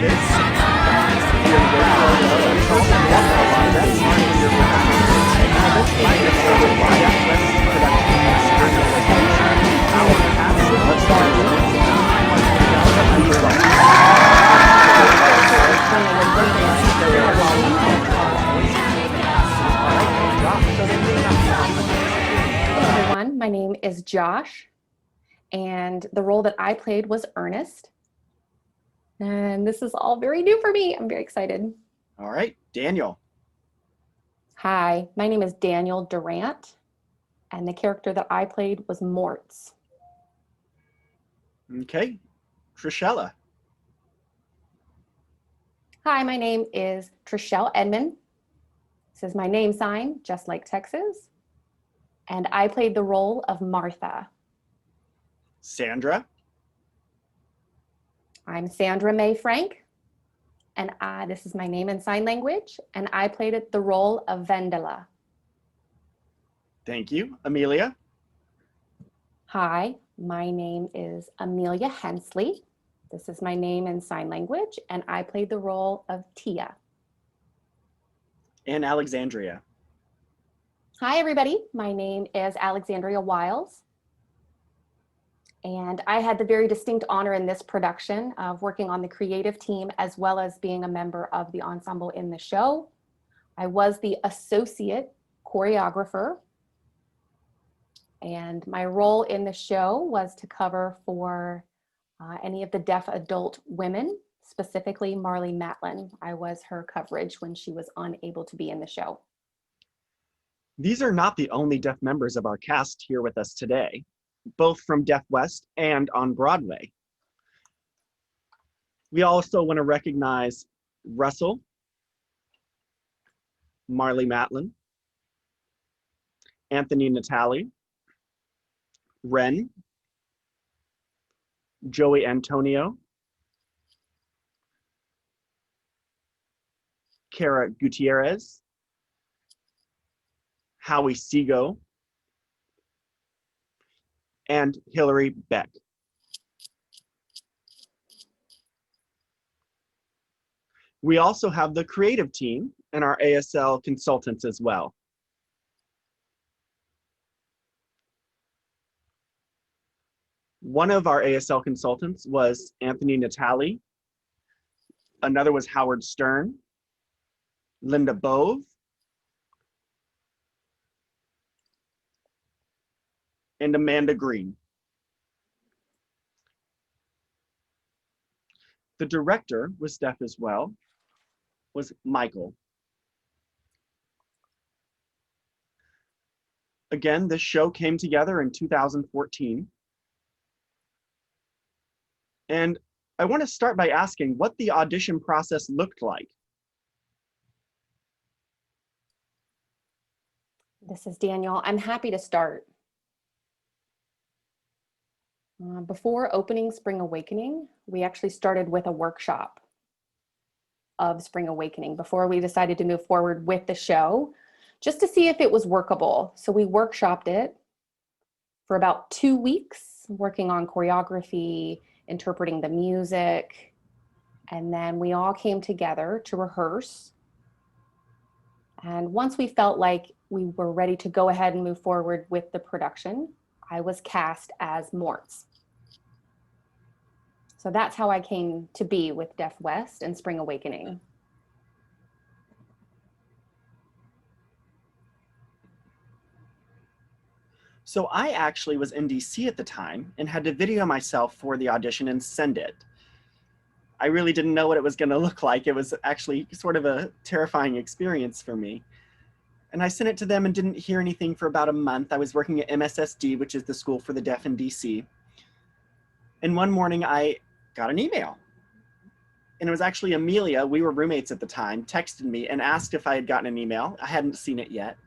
Everyone, my name is Josh, and the role that I played was Ernest. And this is all very new for me. I'm very excited. All right, Daniel. Hi, my name is Daniel Durant, and the character that I played was Mortz. Okay, Trishella. Hi, my name is Trishelle Edmond. This is my name sign, just like Texas. And I played the role of Martha. Sandra. I'm Sandra Mae Frank, and this is my name in sign language, and I played the role of Vendela. Thank you. Amelia. Hi, my name is Amelia Hensley. This is my name in sign language, and I played the role of Tia. And Alexandria. Hi, everybody. My name is Alexandria Wiles, and I had the very distinct honor in this production of working on the creative team as well as being a member of the ensemble in the show. I was the associate choreographer, and my role in the show was to cover for any of the deaf adult women, specifically Marlee Matlin. I was her coverage when she was unable to be in the show. These are not the only deaf members of our cast here with us today, both from Deaf West and on Broadway. We also want to recognize Russell, Marlee Matlin, Anthony Natali, Ren, Joey Antonio, Kara Gutierrez, Howie Seago, and Hillary Beck. We also have the creative team and our ASL consultants as well. One of our ASL consultants was Anthony Natali. Another was Howard Stern, Linda Bove, and Amanda Green. The director was deaf as well, was Michael. Again, this show came together in 2014. And I want to start by asking what the audition process looked like. This is Daniel. I'm happy to start. Before opening Spring Awakening, we actually started with a workshop of Spring Awakening before we decided to move forward with the show, just to see if it was workable. So we workshopped it for about 2 weeks, working on choreography, interpreting the music, and then we all came together to rehearse. And once we felt like we were ready to go ahead and move forward with the production, I was cast as Mortz. So that's how I came to be with Deaf West and Spring Awakening. So I actually was in DC at the time and had to video myself for the audition and send it. I really didn't know what it was going to look like. It was actually sort of a terrifying experience for me. And I sent it to them and didn't hear anything for about a month. I was working at MSSD, which is the School for the Deaf in DC. And one morning I got an email. And it was actually Amelia, we were roommates at the time, texted me and asked if I had gotten an email. I hadn't seen it yet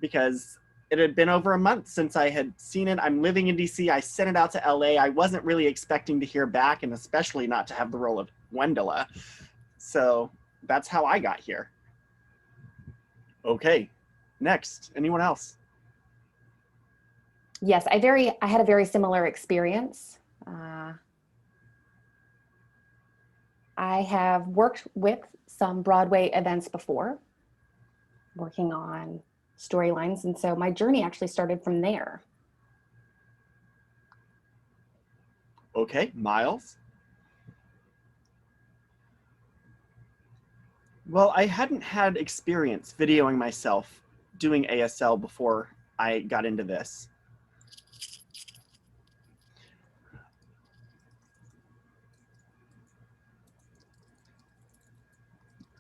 because it had been over a month since I had seen it. I'm living in DC. I sent it out to LA. I wasn't really expecting to hear back, and especially not to have the role of Wendella. So that's how I got here. Okay, next, anyone else? Yes, I had a very similar experience. I have worked with some Broadway events before, working on storylines, and so my journey actually started from there. Okay, Miles. Well, I hadn't had experience videoing myself doing ASL before I got into this.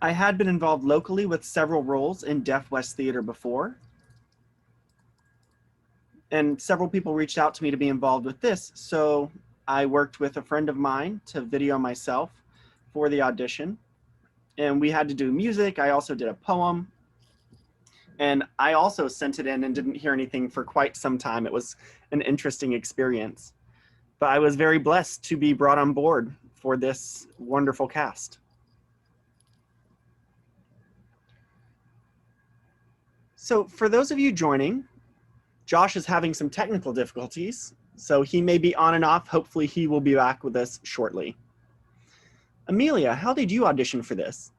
I had been involved locally with several roles in Deaf West Theater before, and several people reached out to me to be involved with this, so I worked with a friend of mine to video myself for the audition, and we had to do music. I also did a poem, and I also sent it in and didn't hear anything for quite some time. It was an interesting experience, but I was very blessed to be brought on board for this wonderful cast. So for those of you joining, Josh is having some technical difficulties, so he may be on and off. Hopefully he will be back with us shortly. Amelia, how did you audition for this?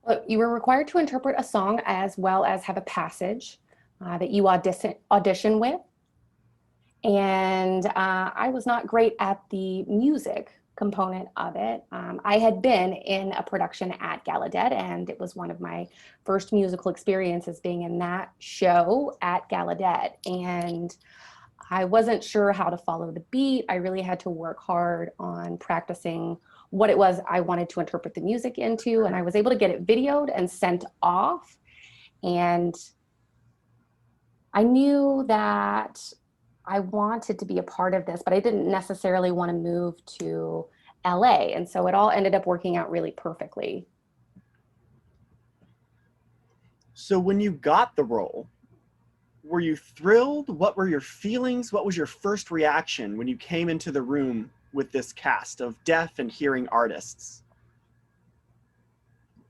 Well, you were required to interpret a song as well as have a passage that you audition with. And I was not great at the music component of it. I had been in a production at Gallaudet, and it was one of my first musical experiences being in that show at Gallaudet. And I wasn't sure how to follow the beat. I really had to work hard on practicing what it was I wanted to interpret the music into. And I was able to get it videoed and sent off. And I knew that I wanted to be a part of this, but I didn't necessarily want to move to LA. And so it all ended up working out really perfectly. So when you got the role, were you thrilled? What were your feelings? What was your first reaction when you came into the room with this cast of deaf and hearing artists?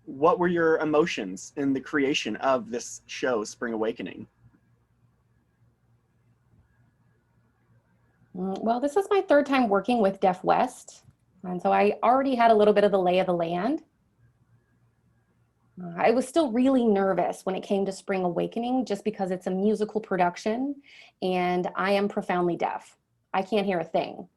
What were your emotions in the creation of this show, Spring Awakening? Well, this is my third time working with Deaf West. And so I already had a little bit of the lay of the land. I was still really nervous when it came to Spring Awakening, just because it's a musical production and I am profoundly deaf. I can't hear a thing.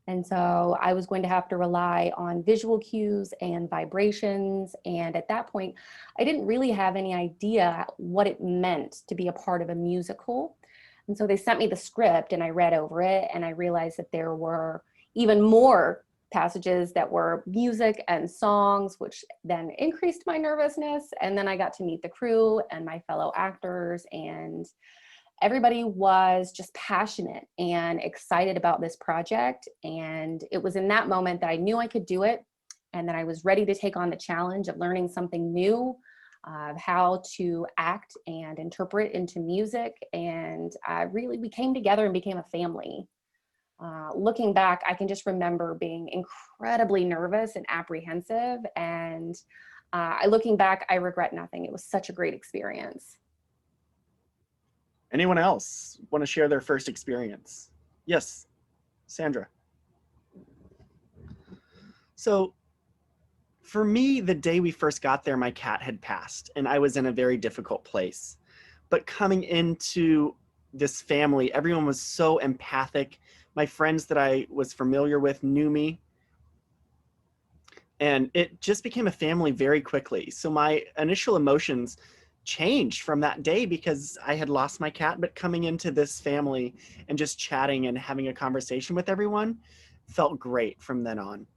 And so I was going to have to rely on visual cues and vibrations. And at that point, I didn't really have any idea what it meant to be a part of a musical. And so they sent me the script and I read over it and I realized that there were even more passages that were music and songs, which then increased my nervousness. And then I got to meet the crew and my fellow actors, and everybody was just passionate and excited about this project. And it was in that moment that I knew I could do it and that I was ready to take on the challenge of learning something new, of how to act and interpret into music. And we came together and became a family. Looking back, I can just remember being incredibly nervous and apprehensive. And looking back, I regret nothing. It was such a great experience. Anyone else want to share their first experience? Yes, Sandra. So for me, the day we first got there, my cat had passed and I was in a very difficult place. But coming into this family, everyone was so empathic. My friends that I was familiar with knew me. And it just became a family very quickly. So my initial emotions changed from that day because I had lost my cat, but coming into this family and just chatting and having a conversation with everyone felt great from then on.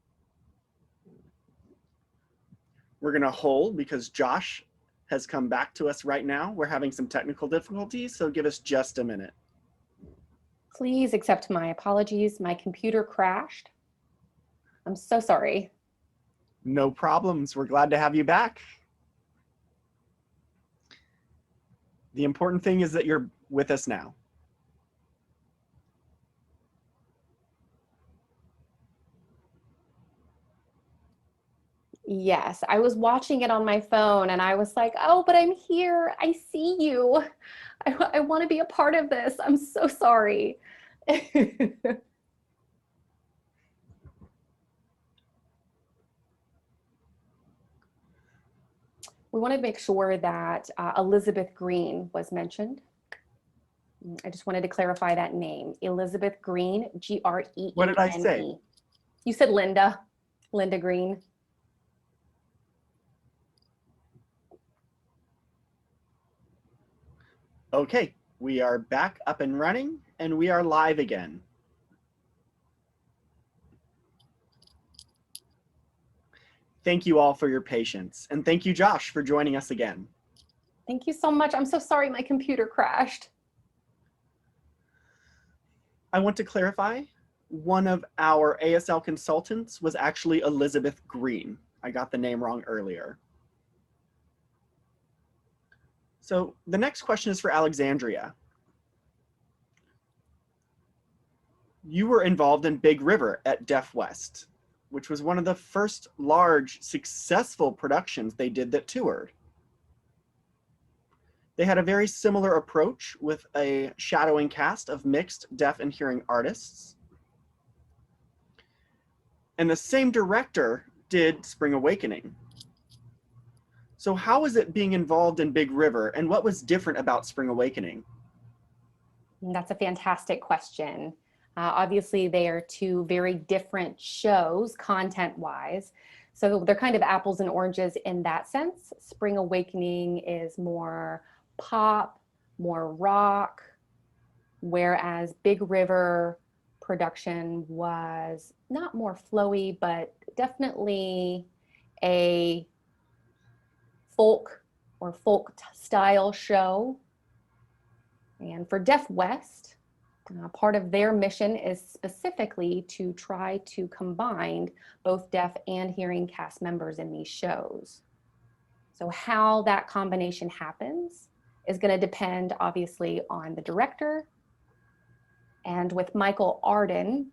We're gonna hold because Josh has come back to us right now. We're having some technical difficulties, so give us just a minute. Please accept my apologies. My computer crashed. I'm so sorry. No problems. We're glad to have you back. The important thing is that you're with us now. Yes, I was watching it on my phone and I was like, oh, but I'm here. I see you. I want to be a part of this. I'm so sorry. We want to make sure that Elizabeth Green was mentioned. I just wanted to clarify that name. Elizabeth Green, G-R-E-E-N-E. What did I say? You said Linda, Linda Green. Okay, we are back up and running, and we are live again. Thank you all for your patience, and thank you, Josh, for joining us again. Thank you so much. I'm so sorry my computer crashed. I want to clarify, one of our ASL consultants was actually Elizabeth Green. I got the name wrong earlier. So the next question is for Alexandria. You were involved in Big River at Deaf West, which was one of the first large, successful productions they did that toured. They had a very similar approach with a shadowing cast of mixed deaf and hearing artists. And the same director did Spring Awakening. So how was it being involved in Big River, and what was different about Spring Awakening? That's a fantastic question. Obviously, they are two very different shows content-wise. So they're kind of apples and oranges in that sense. Spring Awakening is more pop, more rock, whereas Big River production was not more flowy, but definitely a folk or folk style show. And for Deaf West, part of their mission is specifically to try to combine both deaf and hearing cast members in these shows. So how that combination happens is going to depend obviously on the director. And with Michael Arden,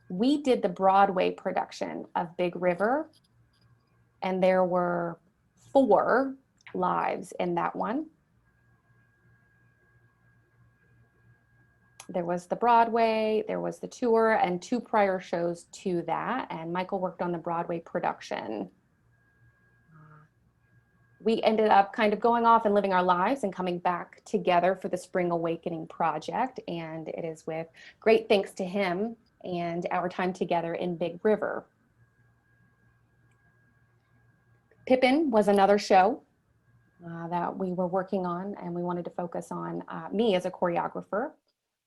we did the Broadway production of Big River, and there were 4 lives in that one. There was the Broadway, there was the tour, and 2 prior shows to that, and Michael worked on the Broadway production. We ended up kind of going off and living our lives and coming back together for the Spring Awakening project, and it is with great thanks to him and our time together in Big River. Pippin was another show that we were working on, and we wanted to focus on me as a choreographer,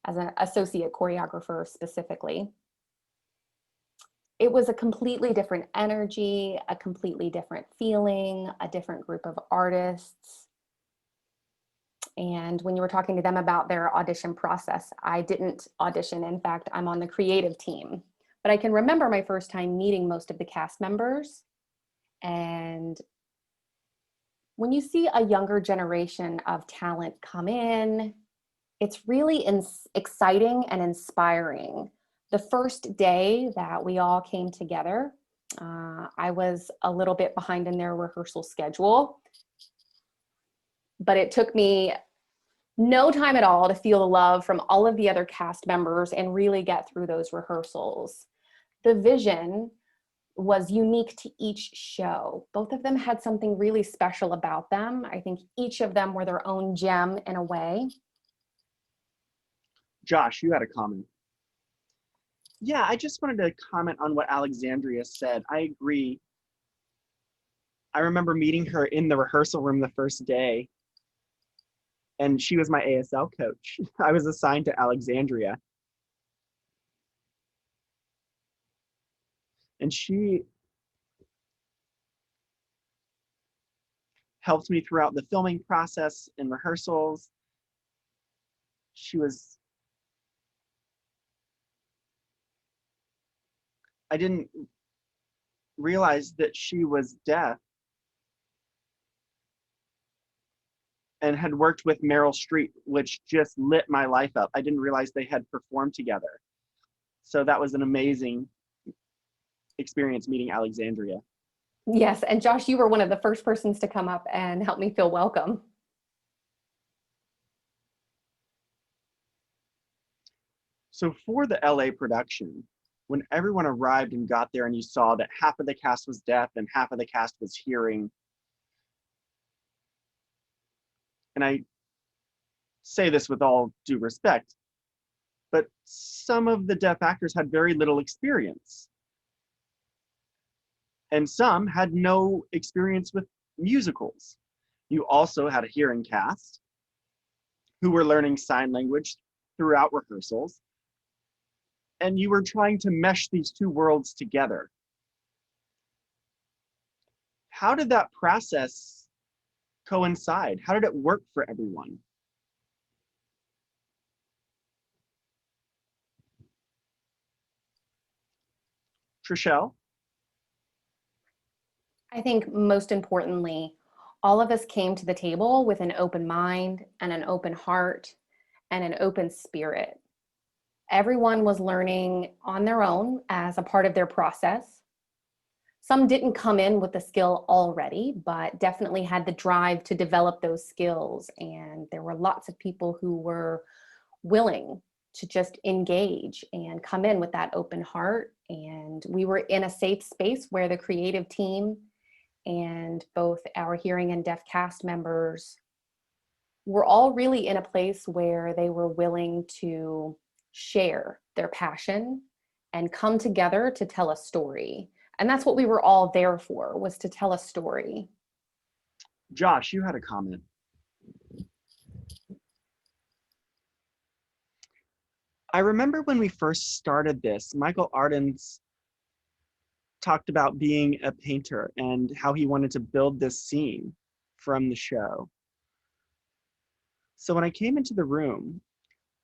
as an associate choreographer specifically. It was a completely different energy, a completely different feeling, a different group of artists. And when you were talking to them about their audition process, I didn't audition. In fact, I'm on the creative team. But I can remember my first time meeting most of the cast members. And when you see a younger generation of talent come in, it's really exciting and inspiring. The first day that we all came together, I was a little bit behind in their rehearsal schedule, but it took me no time at all to feel the love from all of the other cast members and really get through those rehearsals. The vision was unique to each show. Both of them had something really special about them. I think each of them were their own gem in a way. Josh, you had a comment. Yeah, I just wanted to comment on what Alexandria said. I agree. I remember meeting her in the rehearsal room the first day, and she was my ASL coach. I was assigned to Alexandria. And she helped me throughout the filming process and rehearsals. I didn't realize that she was deaf and had worked with Meryl Streep, which just lit my life up. I didn't realize they had performed together. So that was an amazing experience meeting Alexandria. Yes, and Josh, you were one of the first persons to come up and help me feel welcome. So for the LA production, when everyone arrived and got there and you saw that half of the cast was deaf and half of the cast was hearing, and I say this with all due respect, but some of the deaf actors had very little experience. And some had no experience with musicals. You also had a hearing cast who were learning sign language throughout rehearsals, and you were trying to mesh these two worlds together. How did that process coincide? How did it work for everyone? Trishelle? I think most importantly, all of us came to the table with an open mind and an open heart and an open spirit. Everyone was learning on their own as a part of their process. Some didn't come in with the skill already, but definitely had the drive to develop those skills. And there were lots of people who were willing to just engage and come in with that open heart. And we were in a safe space where the creative team and both our hearing and deaf cast members were all really in a place where they were willing to share their passion and come together to tell a story. And that's what we were all there for, was to tell a story. Josh, you had a comment. I remember when we first started this, Michael Arden's talked about being a painter and how he wanted to build this scene from the show. So when I came into the room,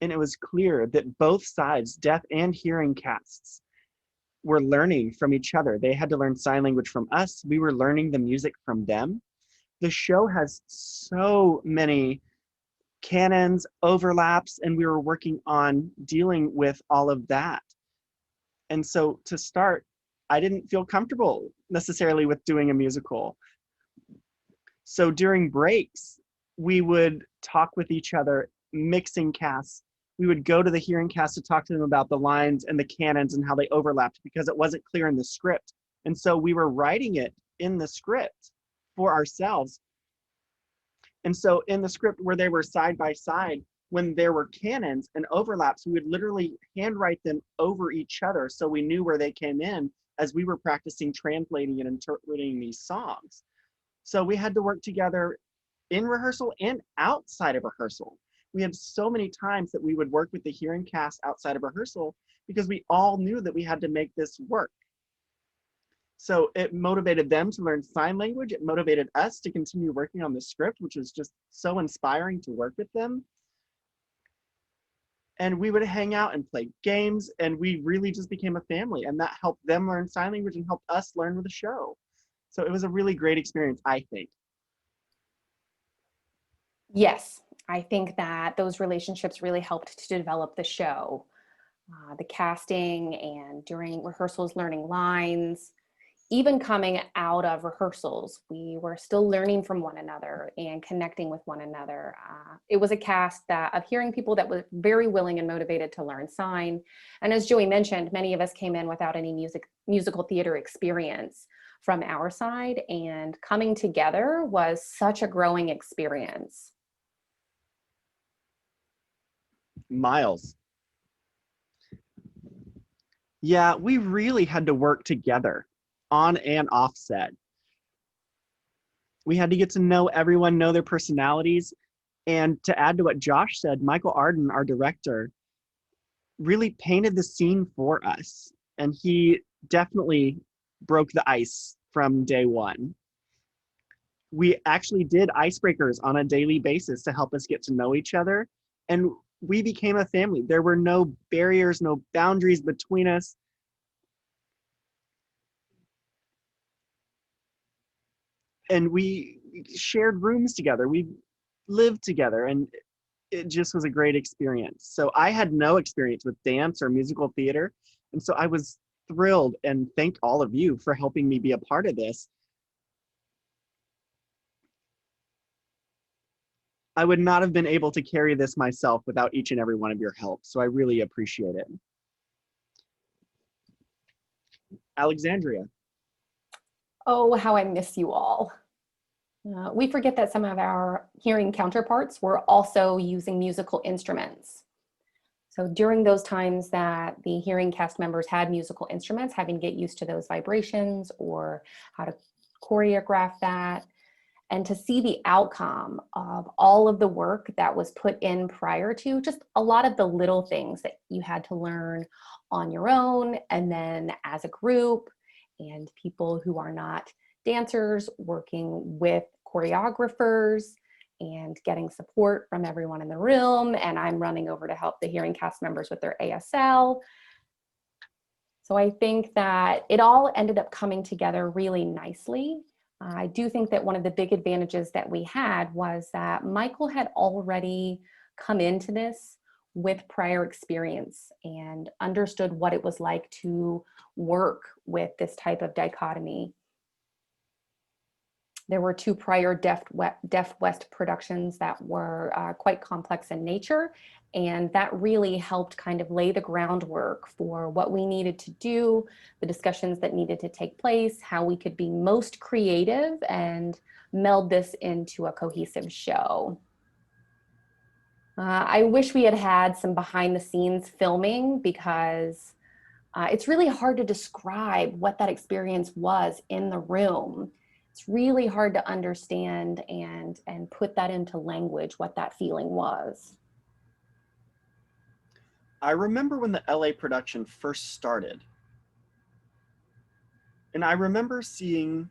and it was clear that both sides, deaf and hearing casts, were learning from each other. They had to learn sign language from us. We were learning the music from them. The show has so many canons, overlaps, and we were working on dealing with all of that. And so to start, I didn't feel comfortable necessarily with doing a musical. So during breaks, we would talk with each other, mixing casts. We would go to the hearing cast to talk to them about the lines and the canons and how they overlapped because it wasn't clear in the script. And so we were writing it in the script for ourselves. And so in the script where they were side by side, when there were canons and overlaps, we would literally handwrite them over each other so we knew where they came in as we were practicing translating and interpreting these songs. So we had to work together in rehearsal and outside of rehearsal. We had so many times that we would work with the hearing cast outside of rehearsal because we all knew that we had to make this work. So it motivated them to learn sign language. It motivated us to continue working on the script, which was just so inspiring to work with them. And we would hang out and play games, and we really just became a family, and that helped them learn sign language and helped us learn with the show. So it was a really great experience, I think. Yes, I think that those relationships really helped to develop the show. The casting and during rehearsals, learning lines, even coming out of rehearsals, we were still learning from one another and connecting with one another. It was a cast of hearing people that were very willing and motivated to learn sign. And as Joey mentioned, many of us came in without any musical theater experience from our side, and coming together was such a growing experience. Miles. Yeah, we really had to work together on and off set. We had to get to know everyone, know their personalities. And to add to what Josh said, Michael Arden, our director, really painted the scene for us. And he definitely broke the ice from day one. We actually did icebreakers on a daily basis to help us get to know each other. And we became a family. There were no barriers, no boundaries between us. And we shared rooms together. We lived together, and it just was a great experience. So I had no experience with dance or musical theater. And so I was thrilled and thank all of you for helping me be a part of this. I would not have been able to carry this myself without each and every one of your help. So I really appreciate it. Alexandria. Oh, how I miss you all. We forget that some of our hearing counterparts were also using musical instruments. So during those times that the hearing cast members had musical instruments, having to get used to those vibrations or how to choreograph that, and to see the outcome of all of the work that was put in prior to, just a lot of the little things that you had to learn on your own and then as a group, and people who are not dancers working with choreographers and getting support from everyone in the room. And I'm running over to help the hearing cast members with their ASL. So I think that it all ended up coming together really nicely. I do think that one of the big advantages that we had was that Michael had already come into this with prior experience and understood what it was like to work with this type of dichotomy. There were 2 prior Deaf West productions that were quite complex in nature, and that really helped kind of lay the groundwork for what we needed to do, the discussions that needed to take place, how we could be most creative and meld this into a cohesive show. I wish we had had some behind the scenes filming because it's really hard to describe what that experience was in the room. It's really hard to understand and put that into language, what that feeling was. I remember when the LA production first started, and I remember seeing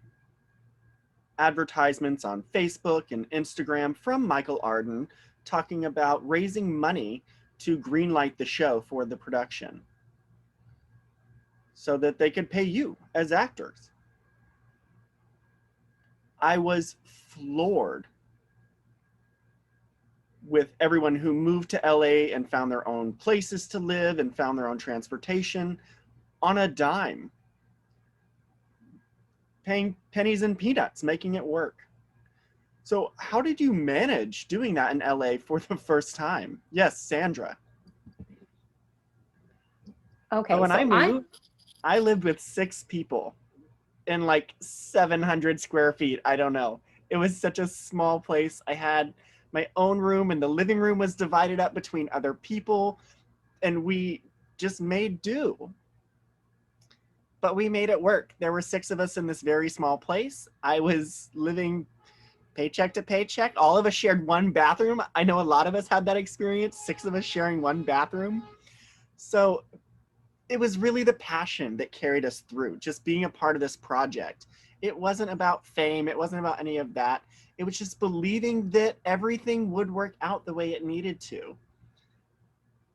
advertisements on Facebook and Instagram from Michael Arden talking about raising money to greenlight the show for the production so that they could pay you as actors. I was floored with everyone who moved to LA and found their own places to live and found their own transportation on a dime, paying pennies and peanuts, making it work. So how did you manage doing that in LA for the first time? Yes, Sandra. Okay, When I so moved, I lived with 6 people in like 700 square feet. I don't know. It was such a small place. I had my own room and the living room was divided up between other people and we just made do. But we made it work. There were 6 of us in this very small place. I was living paycheck to paycheck. All of us shared one bathroom. I know a lot of us had that experience, 6 of us sharing one bathroom. So it was really the passion that carried us through, just being a part of this project. It wasn't about fame. It wasn't about any of that. It was just believing that everything would work out the way it needed to.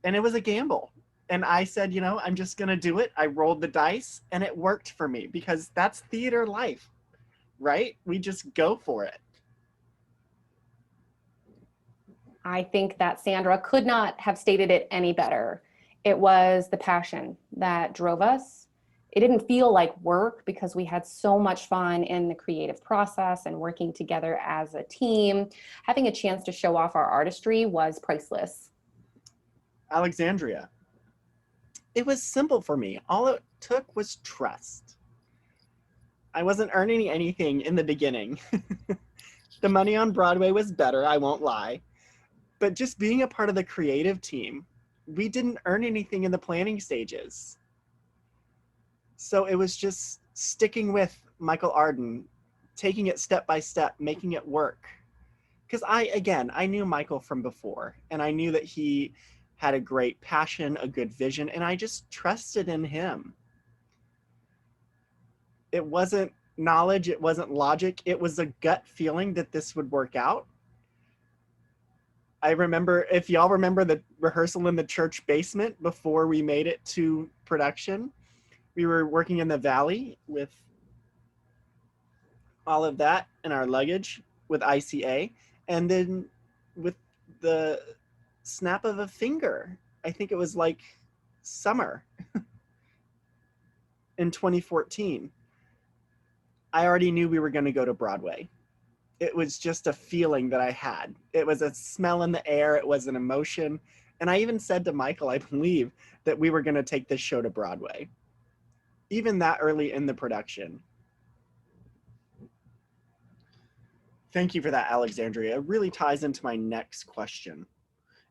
And it was a gamble. And I said, you know, I'm just going to do it. I rolled the dice and it worked for me because that's theater life, right? We just go for it. I think that Sandra could not have stated it any better. It was the passion that drove us. It didn't feel like work because we had so much fun in the creative process and working together as a team. Having a chance to show off our artistry was priceless. Alexandria. It was simple for me. All it took was trust. I wasn't earning anything in the beginning. The money on Broadway was better, I won't lie. But just being a part of the creative team, we didn't earn anything in the planning stages. So it was just sticking with Michael Arden, taking it step by step, making it work. Because I knew Michael from before, and I knew that he had a great passion, a good vision, and I just trusted in him. It wasn't knowledge, it wasn't logic, it was a gut feeling that this would work out. I remember, if y'all remember the rehearsal in the church basement before we made it to production, we were working in the valley with all of that and our luggage with ICA. And then with the snap of a finger, I think it was like summer in 2014, I already knew we were going to go to Broadway. It was just a feeling that I had. It was a smell in the air. It was an emotion. And I even said to Michael, I believe, that we were going to take this show to Broadway, even that early in the production. Thank you for that, Alexandria. It really ties into my next question.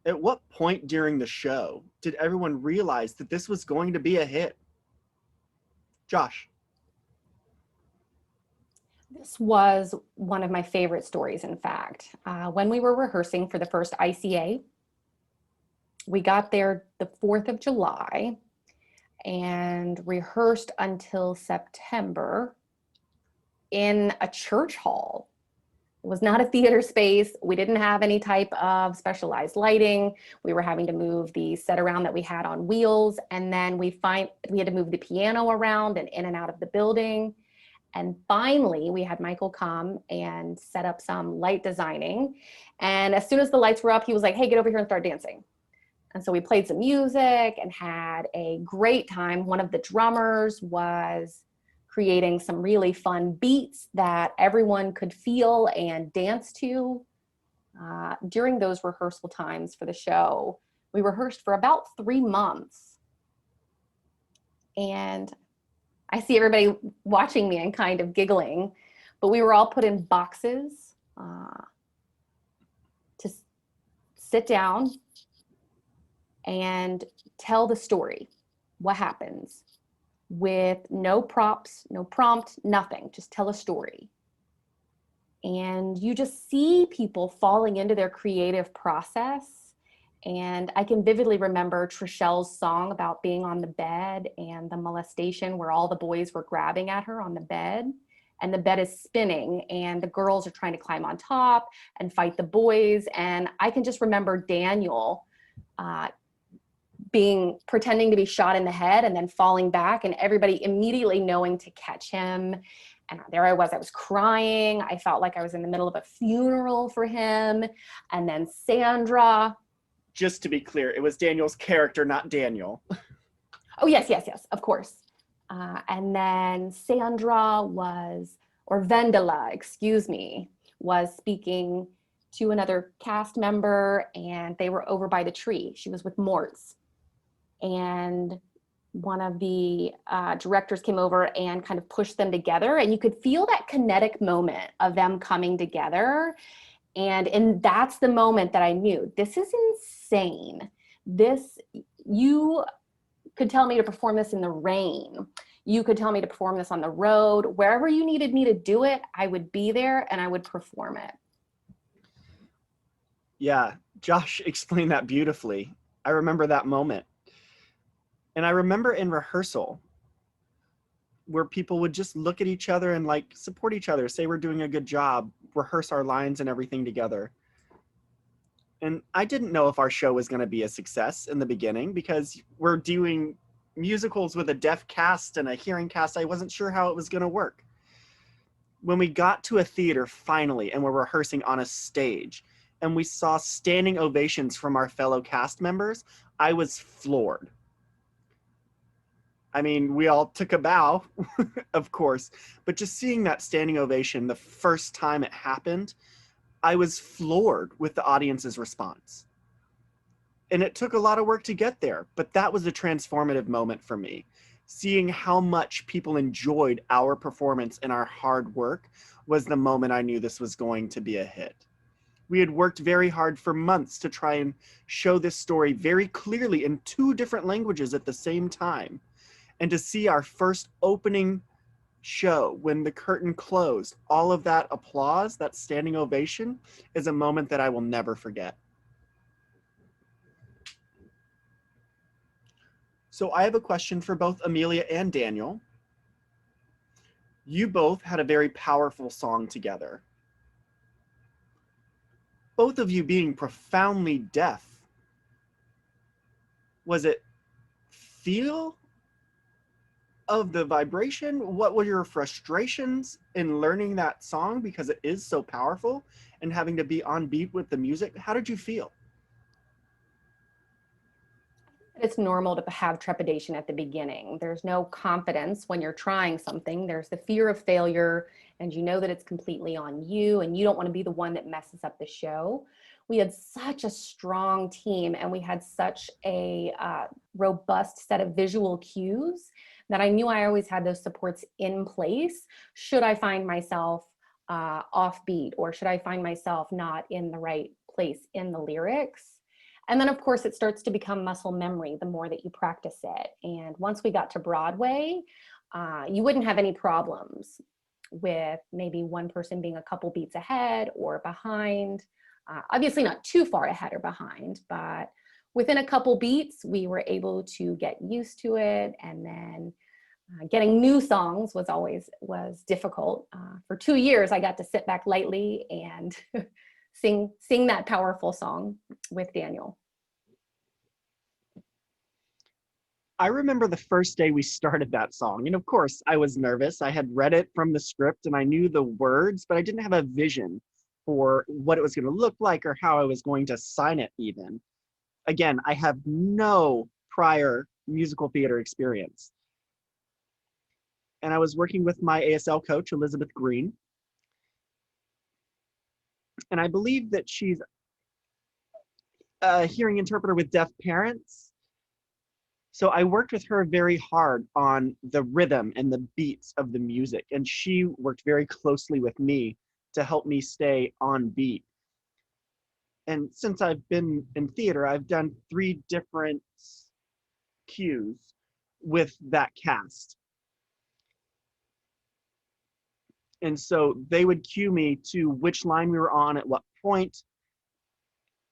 At what point during the show did everyone realize that this was going to be a hit? Josh. This was one of my favorite stories, in fact. When we were rehearsing for the first ICA, we got there the 4th of July and rehearsed until September in a church hall. It was not a theater space. We didn't have any type of specialized lighting. We were having to move the set around that we had on wheels. And then we had to move the piano around and in and out of the building. And finally, we had Michael come and set up some light designing. And as soon as the lights were up, he was like, hey, get over here and start dancing. And so we played some music and had a great time. One of the drummers was creating some really fun beats that everyone could feel and dance to. During those rehearsal times for the show, we rehearsed for about 3 months. And I see everybody watching me and kind of giggling, but we were all put in boxes to sit down and tell the story, what happens, with no props, no prompt, nothing, just tell a story. And you just see people falling into their creative process. And I can vividly remember Trishelle's song about being on the bed and the molestation where all the boys were grabbing at her on the bed. And the bed is spinning and the girls are trying to climb on top and fight the boys. And I can just remember Daniel pretending to be shot in the head and then falling back and everybody immediately knowing to catch him. And there I was crying. I felt like I was in the middle of a funeral for him. And then Sandra. Just to be clear, it was Daniel's character, not Daniel. Oh, yes, of course. And then Vendela, was speaking to another cast member and they were over by the tree. She was with Mortz. And one of the directors came over and kind of pushed them together. And you could feel that kinetic moment of them coming together. And that's the moment that I knew, this is insane. You could tell me to perform this in the rain. You could tell me to perform this on the road. Wherever you needed me to do it, I would be there and I would perform it. Yeah, Josh explained that beautifully. I remember that moment. And I remember in rehearsal where people would just look at each other and like support each other, say we're doing a good job, rehearse our lines and everything together. And I didn't know if our show was going to be a success in the beginning because we're doing musicals with a deaf cast and a hearing cast. I wasn't sure how it was going to work. When we got to a theater finally and we're rehearsing on a stage and we saw standing ovations from our fellow cast members, I was floored. I mean, we all took a bow, of course, but just seeing that standing ovation the first time it happened, I was floored with the audience's response. And it took a lot of work to get there, but that was a transformative moment for me. Seeing how much people enjoyed our performance and our hard work was the moment I knew this was going to be a hit. We had worked very hard for months to try and show this story very clearly in 2 different languages at the same time. And to see our first opening show, when the curtain closed, all of that applause, that standing ovation, is a moment that I will never forget. So I have a question for both Amelia and Daniel. You both had a very powerful song together. Both of you being profoundly deaf, was it feel of the vibration? What were your frustrations in learning that song because it is so powerful and having to be on beat with the music? How did you feel? It's normal to have trepidation at the beginning. There's no confidence when you're trying something. There's the fear of failure, and you know that it's completely on you, and you don't want to be the one that messes up the show. We had such a strong team, and we had such a robust set of visual cues that I knew I always had those supports in place should I find myself offbeat, or should I find myself not in the right place in the lyrics? And then, of course, it starts to become muscle memory the more that you practice it. And once we got to Broadway, you wouldn't have any problems with maybe one person being a couple beats ahead or behind. Obviously not too far ahead or behind, but within a couple beats, we were able to get used to it. And then getting new songs was difficult. For 2 years, I got to sit back lightly and sing that powerful song with Daniel. I remember the first day we started that song, and of course I was nervous. I had read it from the script and I knew the words, but I didn't have a vision for what it was going to look like or how I was going to sign it even. Again, I have no prior musical theater experience. And I was working with my ASL coach, Elizabeth Green. And I believe that she's a hearing interpreter with deaf parents. So I worked with her very hard on the rhythm and the beats of the music. And she worked very closely with me to help me stay on beat. And since I've been in theater, I've done 3 different cues with that cast. And so they would cue me to which line we were on at what point.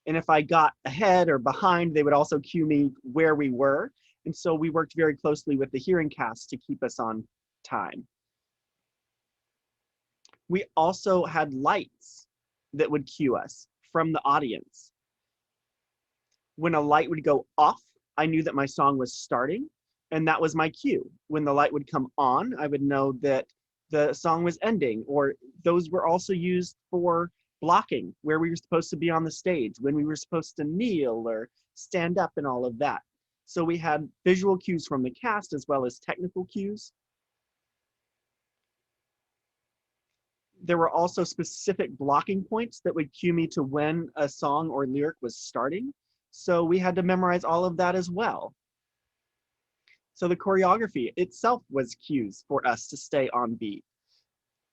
And if I got ahead or behind, they would also cue me where we were. And so we worked very closely with the hearing cast to keep us on time. We also had lights that would cue us from the audience. When a light would go off, I knew that my song was starting, and that was my cue. When the light would come on, I would know that the song was ending, or those were also used for blocking, where we were supposed to be on the stage, when we were supposed to kneel or stand up and all of that. So we had visual cues from the cast as well as technical cues. There were also specific blocking points that would cue me to when a song or lyric was starting. So we had to memorize all of that as well. So the choreography itself was cues for us to stay on beat.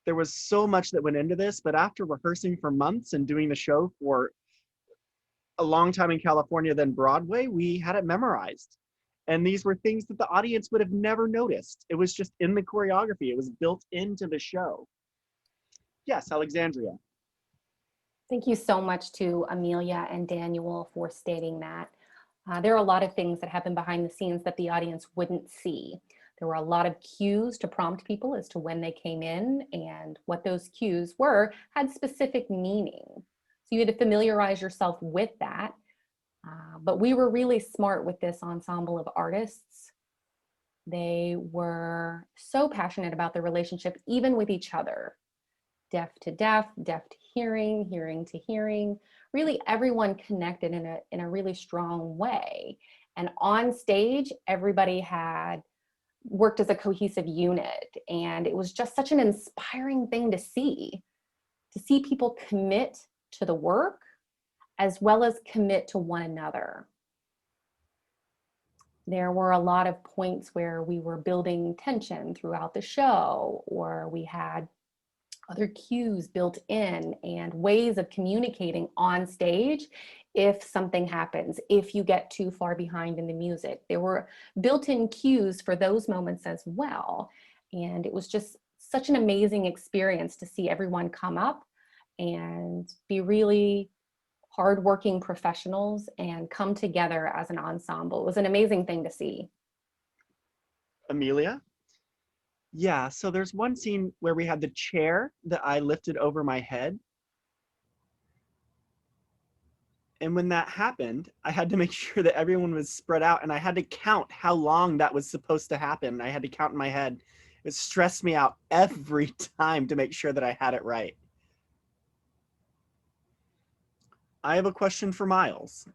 There was so much that went into this, but after rehearsing for months and doing the show for a long time in California, then Broadway, we had it memorized. And these were things that the audience would have never noticed. It was just in the choreography. It was built into the show. Yes, Alexandria. Thank you so much to Amelia and Daniel for stating that. There are a lot of things that happen behind the scenes that the audience wouldn't see. There were a lot of cues to prompt people as to when they came in, and what those cues were had specific meaning. So you had to familiarize yourself with that. But we were really smart with this ensemble of artists. They were so passionate about their relationship, even with each other. Deaf to deaf, deaf to hearing, hearing to hearing. Really, everyone connected in a really strong way. And on stage, everybody had worked as a cohesive unit. And it was just such an inspiring thing to see people commit to the work as well as commit to one another. There were a lot of points where we were building tension throughout the show, or we had other cues built in and ways of communicating on stage if something happens, if you get too far behind in the music. There were built-in cues for those moments as well. And it was just such an amazing experience to see everyone come up and be really hardworking professionals and come together as an ensemble. It was an amazing thing to see. Amelia? Yeah, so there's one scene where we had the chair that I lifted over my head. And when that happened, I had to make sure that everyone was spread out, and I had to count how long that was supposed to happen. I had to count in my head. It stressed me out every time to make sure that I had it right. I have a question for Miles.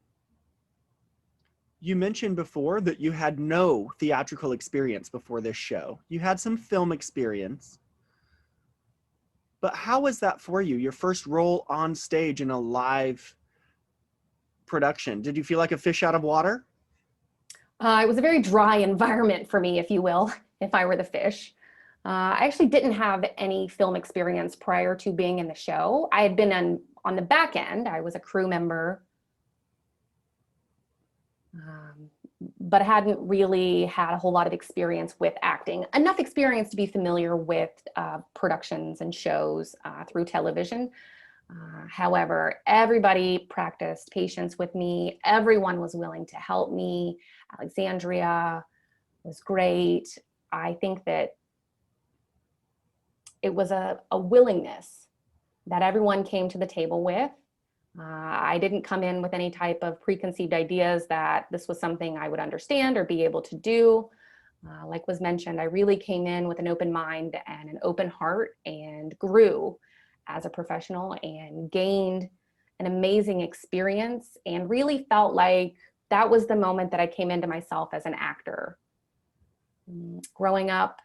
You mentioned before that you had no theatrical experience before this show. You had some film experience. But how was that for you, your first role on stage in a live production? Did you feel like a fish out of water? It was a very dry environment for me, if you will, if I were the fish. I actually didn't have any film experience prior to being in the show. I had been on the back end. I was a crew member, but hadn't really had a whole lot of experience with acting. Enough experience to be familiar with productions and shows through television. However, everybody practiced patience with me. Everyone was willing to help me. Alexandria was great. I think that it was a willingness that everyone came to the table with. I didn't come in with any type of preconceived ideas that this was something I would understand or be able to do. Like was mentioned, I really came in with an open mind and an open heart and grew as a professional and gained an amazing experience and really felt like that was the moment that I came into myself as an actor. Growing up,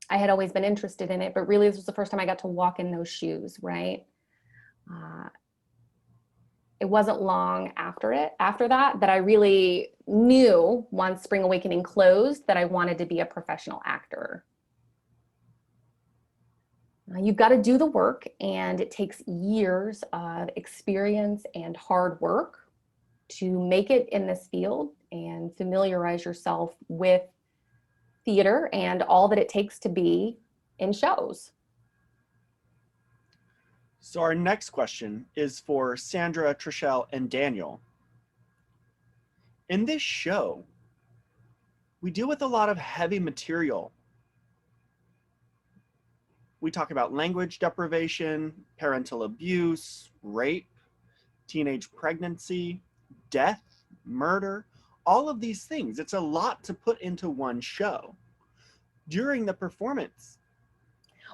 I had always been interested in it, but really this was the first time I got to walk in those shoes, right? It wasn't long after that I really knew once Spring Awakening closed that I wanted to be a professional actor. You've got to do the work, and it takes years of experience and hard work to make it in this field and familiarize yourself with theater and all that it takes to be in shows. So our next question is for Sandra, Trishelle, and Daniel. In this show, we deal with a lot of heavy material. We talk about language deprivation, parental abuse, rape, teenage pregnancy, death, murder, all of these things. It's a lot to put into one show. During the performance.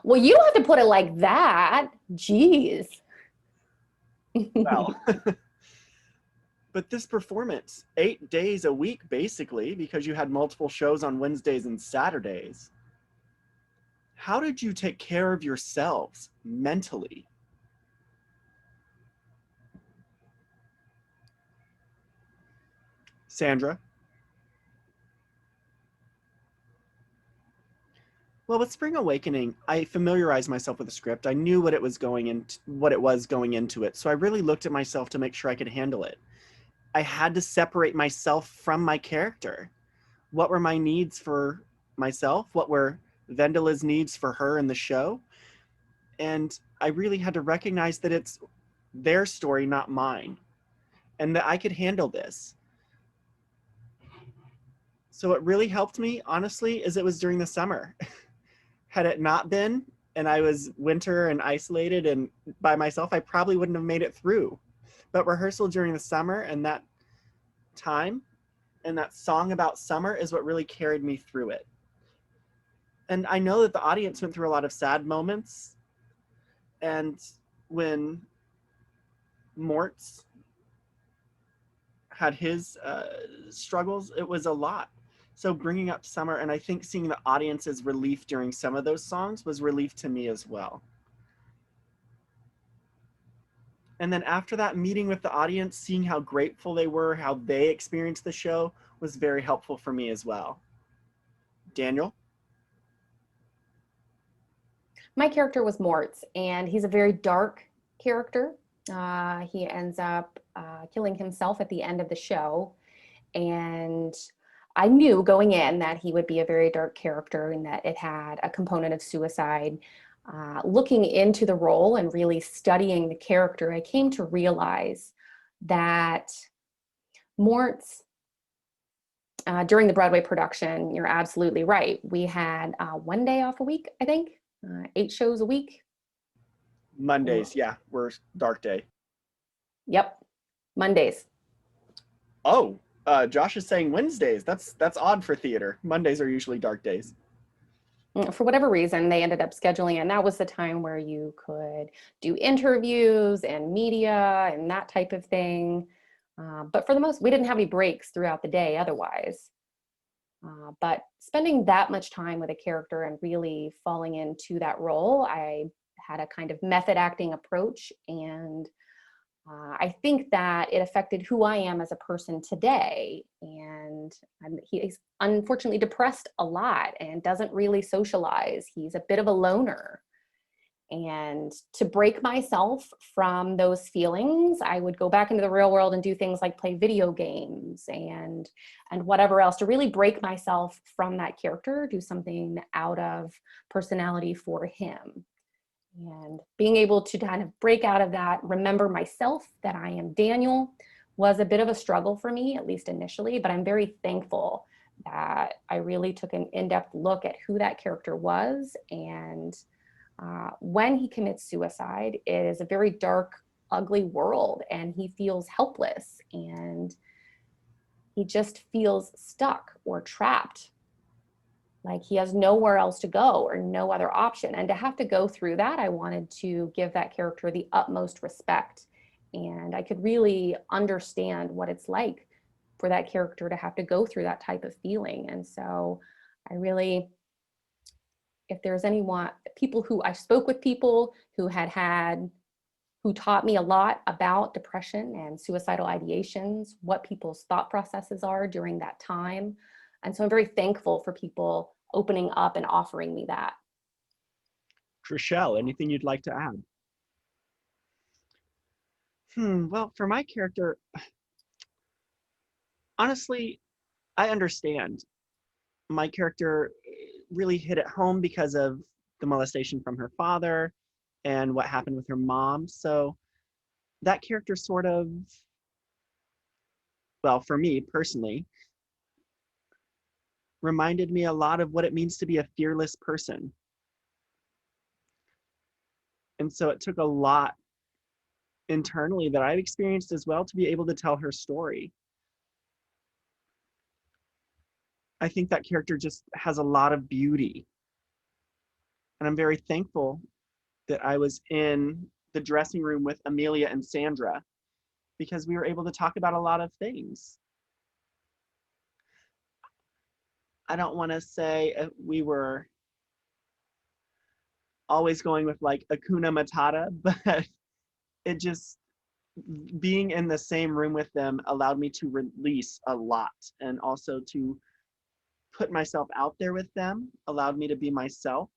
Well, you don't have to put it like that. Jeez. Well, but this performance, 8 days a week, basically, because you had multiple shows on Wednesdays and Saturdays. How did you take care of yourselves mentally? Sandra? Well, with Spring Awakening, I familiarized myself with the script. I knew what it was going into it. So I really looked at myself to make sure I could handle it. I had to separate myself from my character. What were my needs for myself? What were Vendela's needs for her in the show? And I really had to recognize that it's their story, not mine, and that I could handle this. So what really helped me, honestly, is it was during the summer. Had it not been, and I was winter and isolated and by myself, I probably wouldn't have made it through. But rehearsal during the summer and that time and that song about summer is what really carried me through it. And I know that the audience went through a lot of sad moments. And when Mort's had his struggles, it was a lot. So bringing up summer, and I think seeing the audience's relief during some of those songs was relief to me as well. And then after that, meeting with the audience, seeing how grateful they were, how they experienced the show was very helpful for me as well. Daniel? My character was Mort's, and he's a very dark character. He ends up killing himself at the end of the show. And I knew going in that he would be a very dark character and that it had a component of suicide. Looking into the role and really studying the character, I came to realize that Mort's, during the Broadway production, you're absolutely right. We had 1 day off a week, I think, 8 shows a week. Mondays, yeah, were dark day. Yep, Mondays. Oh, Josh is saying Wednesdays. That's odd for theater. Mondays are usually dark days. For whatever reason, they ended up scheduling, and that was the time where you could do interviews and media and that type of thing. But for the most, we didn't have any breaks throughout the day otherwise. But spending that much time with a character and really falling into that role, I had a kind of method acting approach and I think that it affected who I am as a person today. And he's unfortunately depressed a lot and doesn't really socialize. He's a bit of a loner. And to break myself from those feelings, I would go back into the real world and do things like play video games and whatever else to really break myself from that character, do something out of personality for him. And being able to kind of break out of that, remember myself, that I am Daniel, was a bit of a struggle for me, at least initially, but I'm very thankful that I really took an in-depth look at who that character was. And when he commits suicide, it is a very dark, ugly world, and he feels helpless, and he just feels stuck or trapped, like he has nowhere else to go or no other option. And to have to go through that, I wanted to give that character the utmost respect. And I could really understand what it's like for that character to have to go through that type of feeling. And so I really, if there's anyone, people who I spoke with, people who who taught me a lot about depression and suicidal ideations, what people's thought processes are during that time. And so I'm very thankful for people opening up and offering me that. Trishelle, anything you'd like to add? Well, for my character, honestly, I understand. My character really hit it home because of the molestation from her father and what happened with her mom. So that character sort of, well, for me personally, reminded me a lot of what it means to be a fearless person. And so it took a lot internally that I've experienced as well to be able to tell her story. I think that character just has a lot of beauty. And I'm very thankful that I was in the dressing room with Amelia and Sandra because we were able to talk about a lot of things. I don't want to say we were always going with like Hakuna Matata, but it just, being in the same room with them allowed me to release a lot, and also to put myself out there with them allowed me to be myself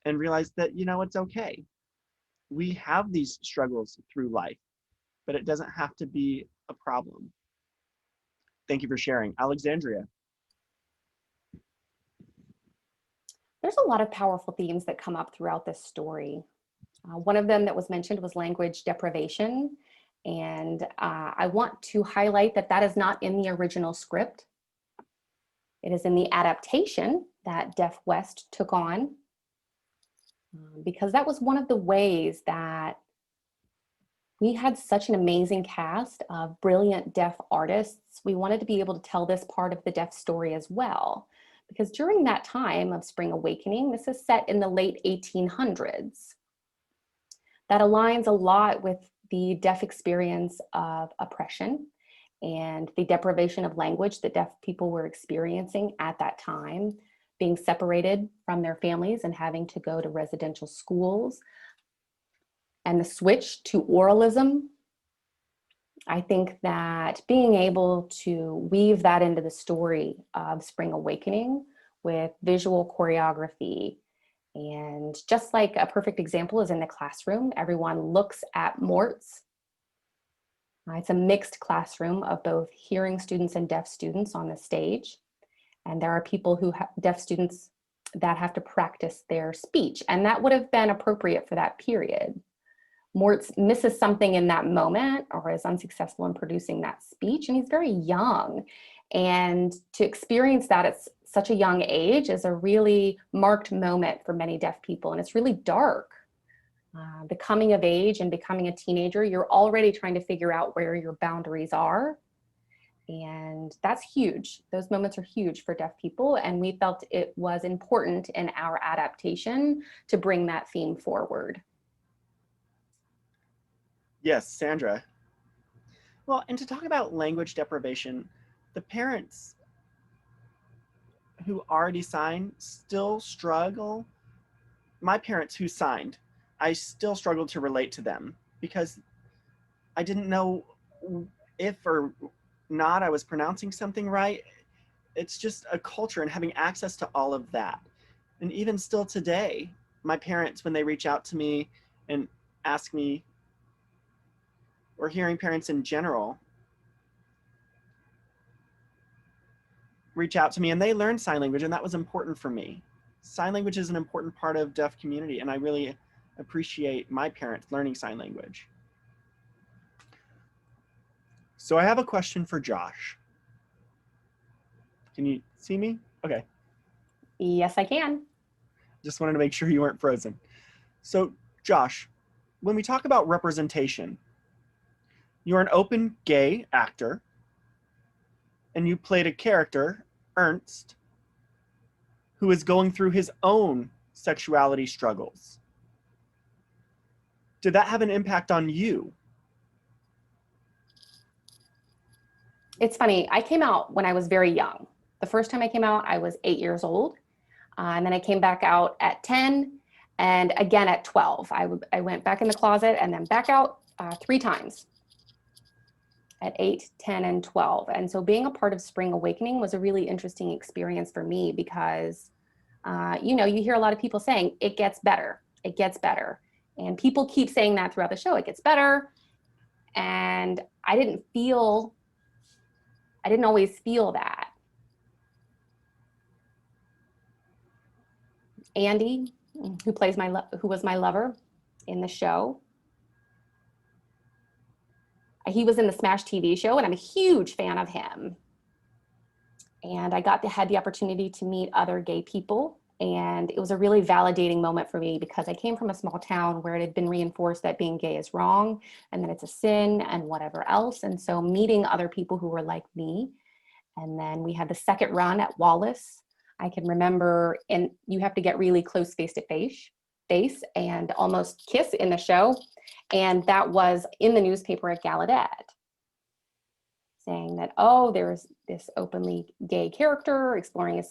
and realize that, you know, it's okay. We have these struggles through life, but it doesn't have to be a problem. Thank you for sharing. Alexandria. There's a lot of powerful themes that come up throughout this story. One of them that was mentioned was language deprivation. And I want to highlight that that is not in the original script. It is in the adaptation that Deaf West took on, because that was one of the ways that we had such an amazing cast of brilliant deaf artists. We wanted to be able to tell this part of the deaf story as well, because during that time of Spring Awakening, this is set in the late 1800s. That aligns a lot with the deaf experience of oppression and the deprivation of language that deaf people were experiencing at that time, being separated from their families and having to go to residential schools. And the switch to oralism, I think that being able to weave that into the story of Spring Awakening with visual choreography, and just like a perfect example is in the classroom, everyone looks at Mort's. It's a mixed classroom of both hearing students and deaf students on the stage. And there are people who have deaf students that have to practice their speech. And that would have been appropriate for that period. Mort misses something in that moment or is unsuccessful in producing that speech, and he's very young. And to experience that at such a young age is a really marked moment for many deaf people, and it's really dark. The coming of age and becoming a teenager, you're already trying to figure out where your boundaries are. And that's huge. Those moments are huge for deaf people, and we felt it was important in our adaptation to bring that theme forward. Yes, Sandra. Well, and to talk about language deprivation, the parents who already signed still struggle. My parents who signed, I still struggle to relate to them because I didn't know if or not I was pronouncing something right. It's just a culture and having access to all of that. And even still today, my parents, when they reach out to me and ask me, or hearing parents in general reach out to me, and they learn sign language, and that was important for me. Sign language is an important part of deaf community, and I really appreciate my parents learning sign language. So I have a question for Josh. Can you see me? Okay. Yes, I can. Just wanted to make sure you weren't frozen. So Josh, when we talk about representation, you're an open gay actor, and you played a character, Ernst, who is going through his own sexuality struggles. Did that have an impact on you? It's funny. I came out when I was very young. The first time I came out, I was 8 years old. And then I came back out at 10 and again at 12. I went back in the closet and then back out 3 times at 8, 10, and 12. And so being a part of Spring Awakening was a really interesting experience for me because, you know, you hear a lot of people saying, it gets better, it gets better. And people keep saying that throughout the show, it gets better. And I didn't always feel that. Andy, who was my lover in the show, he was in the Smash TV show, and I'm a huge fan of him. And I had the opportunity to meet other gay people, and it was a really validating moment for me because I came from a small town where it had been reinforced that being gay is wrong and that it's a sin and whatever else. And so meeting other people who were like me, and then we had the second run at Wallace. I can remember, and you have to get really close face to face and almost kiss in the show. And that was in the newspaper at Gallaudet, saying that, oh, there's this openly gay character exploring his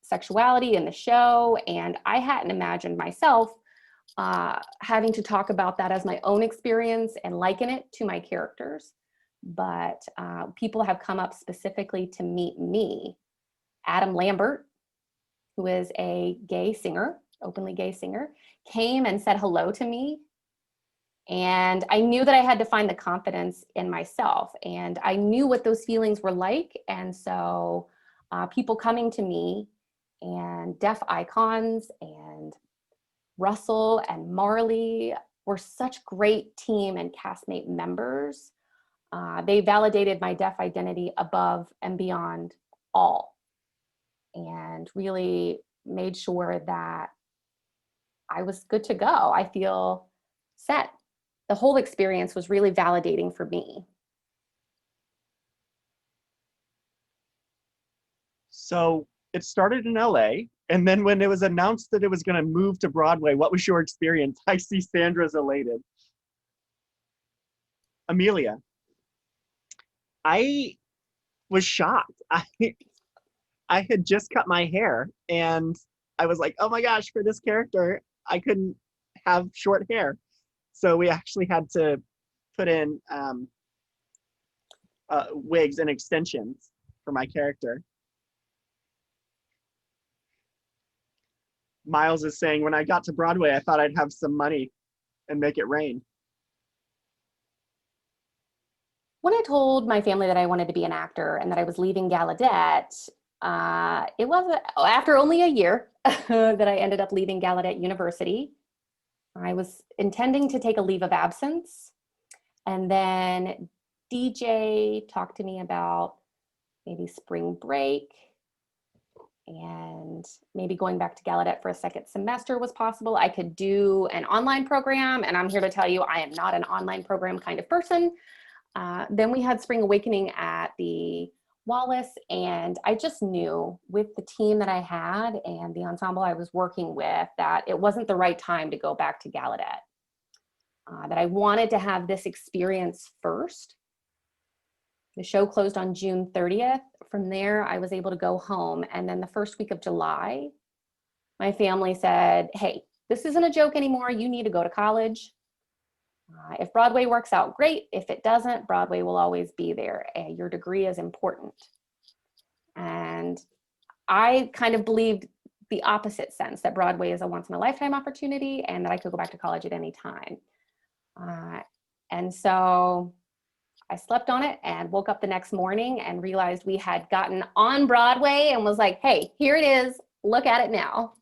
sexuality in the show. And I hadn't imagined myself having to talk about that as my own experience and liken it to my characters. But people have come up specifically to meet me. Adam Lambert, who is a gay singer, openly gay singer, came and said hello to me. And I knew that I had to find the confidence in myself. And I knew what those feelings were like. And so people coming to me, and deaf icons and Russell and Marley were such great team and castmate members. They validated my deaf identity above and beyond all, and really made sure that I was good to go. I feel set. The whole experience was really validating for me. So it started in LA, and then when it was announced that it was going to move to Broadway, what was your experience? I see Sandra's elated. Amelia, I was shocked. I had just cut my hair, and I was like, oh my gosh, for this character, I couldn't have short hair. So we actually had to put in wigs and extensions for my character. Miles is saying, when I got to Broadway, I thought I'd have some money and make it rain. When I told my family that I wanted to be an actor and that I was leaving Gallaudet, it was after only a year that I ended up leaving Gallaudet University. I was intending to take a leave of absence, and then DJ talked to me about maybe spring break and maybe going back to Gallaudet for a second semester was possible. I could do an online program, and I'm here to tell you I am not an online program kind of person. Then we had Spring Awakening at the Wallace, and I just knew with the team that I had and the ensemble I was working with that it wasn't the right time to go back to Gallaudet, that I wanted to have this experience first. The show closed on June 30th. From there, I was able to go home, and then the first week of July, my family said, hey, this isn't a joke anymore. You need to go to college. If Broadway works out, great. If it doesn't, Broadway will always be there. Your degree is important. And I kind of believed the opposite sense, that Broadway is a once in a lifetime opportunity and that I could go back to college at any time. And so I slept on it and woke up the next morning and realized we had gotten on Broadway and was like, hey, here it is. Look at it now.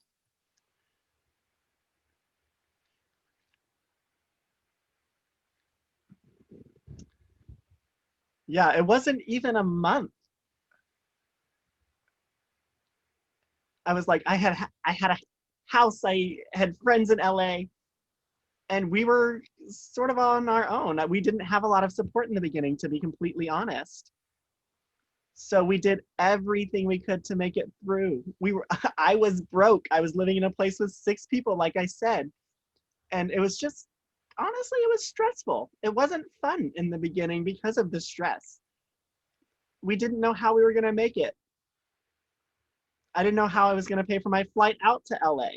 Yeah, it wasn't even a month. I was like, I had a house, I had friends in LA, and we were sort of on our own. We didn't have a lot of support in the beginning, to be completely honest. So we did everything we could to make it through. I was broke. I was living in a place with 6 people, like I said. And it was just, honestly, it was stressful. It wasn't fun in the beginning because of the stress. We didn't know how we were gonna make it. I didn't know how I was gonna pay for my flight out to LA.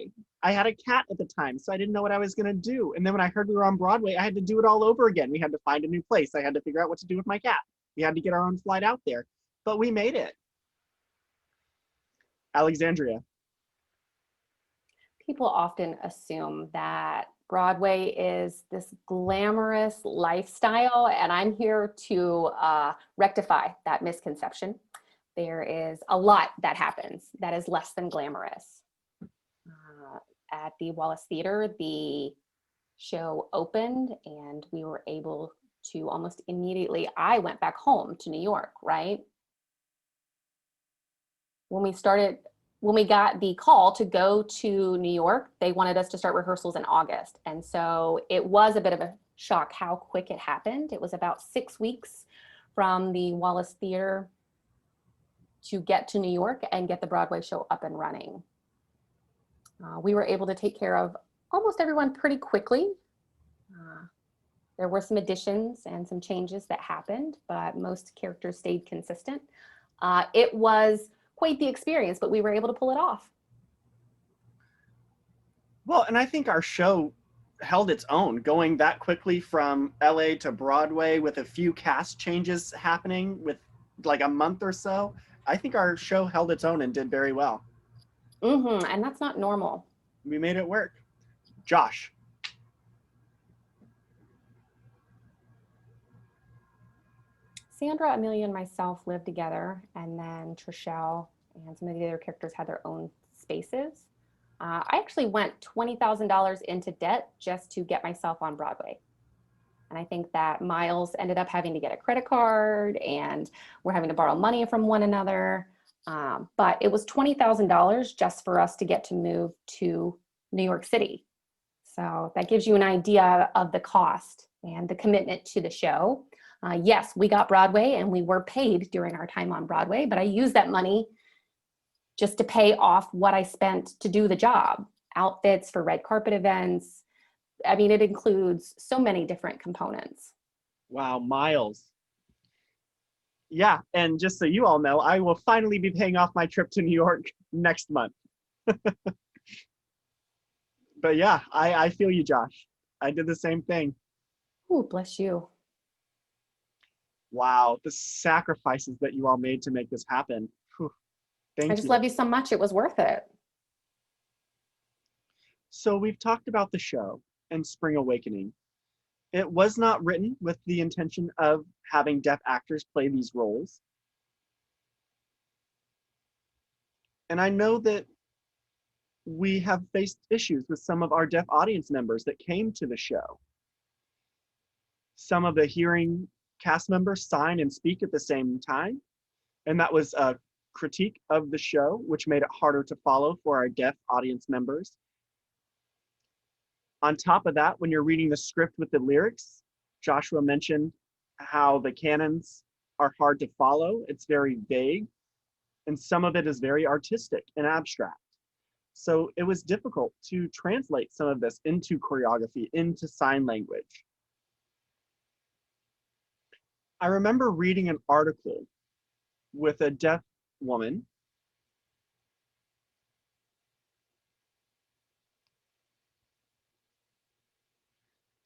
I had a cat at the time, so I didn't know what I was gonna do. And then when I heard we were on Broadway, I had to do it all over again. We had to find a new place. I had to figure out what to do with my cat. We had to get our own flight out there, but we made it. Alexandria. People often assume that Broadway is this glamorous lifestyle, and I'm here to rectify that misconception. There is a lot that happens that is less than glamorous. At the Wallace Theater, the show opened and we were able to almost immediately, I went back home to New York, right? When we got the call to go to New York, they wanted us to start rehearsals in August. And so it was a bit of a shock how quick it happened. It was about 6 weeks from the Wallace Theater to get to New York and get the Broadway show up and running. We were able to take care of almost everyone pretty quickly. There were some additions and some changes that happened, but most characters stayed consistent. It was quite the experience, but we were able to pull it off. Well, and I think our show held its own, going that quickly from LA to Broadway with a few cast changes happening with like a month or so. I think our show held its own and did very well. And that's not normal. We made it work. Josh. Sandra, Amelia, and myself lived together, and then Trishelle and some of the other characters had their own spaces. I actually went $20,000 into debt just to get myself on Broadway. And I think that Miles ended up having to get a credit card and we're having to borrow money from one another. But it was $20,000 just for us to get to move to New York City. So that gives you an idea of the cost and the commitment to the show. Yes, we got Broadway and we were paid during our time on Broadway, but I used that money just to pay off what I spent to do the job. Outfits for red carpet events. I mean, it includes so many different components. Wow, Miles. Yeah, and just so you all know, I will finally be paying off my trip to New York next month. But yeah, I feel you, Josh. I did the same thing. Ooh, bless you. Wow, the sacrifices that you all made to make this happen. Whew. Thank I just you. love you so much. It was worth it. So we've talked about the show and Spring Awakening. It was not written with the intention of having deaf actors play these roles. And I know that we have faced issues with some of our deaf audience members that came to the show. Some of the hearing cast members sign and speak at the same time. And that was a critique of the show, which made it harder to follow for our deaf audience members. On top of that, when you're reading the script with the lyrics, Joshua mentioned how the canons are hard to follow. It's very vague, and some of it is very artistic and abstract. So it was difficult to translate some of this into choreography, into sign language. I remember reading an article with a deaf woman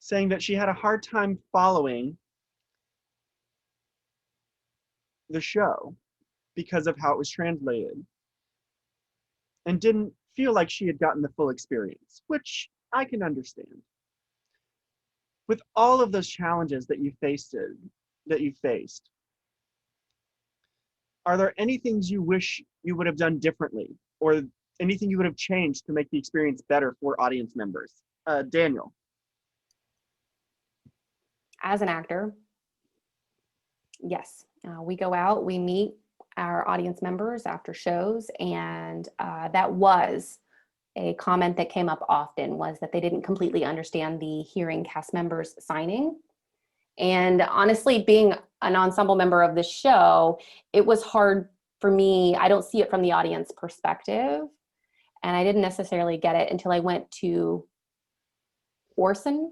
saying that she had a hard time following the show because of how it was translated and didn't feel like she had gotten the full experience, which I can understand. With all of those challenges that you faced, are there any things you wish you would have done differently, or anything you would have changed to make the experience better for audience members? Daniel. As an actor, yes, we go out, we meet our audience members after shows, and that was a comment that came up often, was that they didn't completely understand the hearing cast members signing. And honestly, being an ensemble member of the show, it was hard for me. I don't see it from the audience perspective, and I didn't necessarily get it until I went to Orson,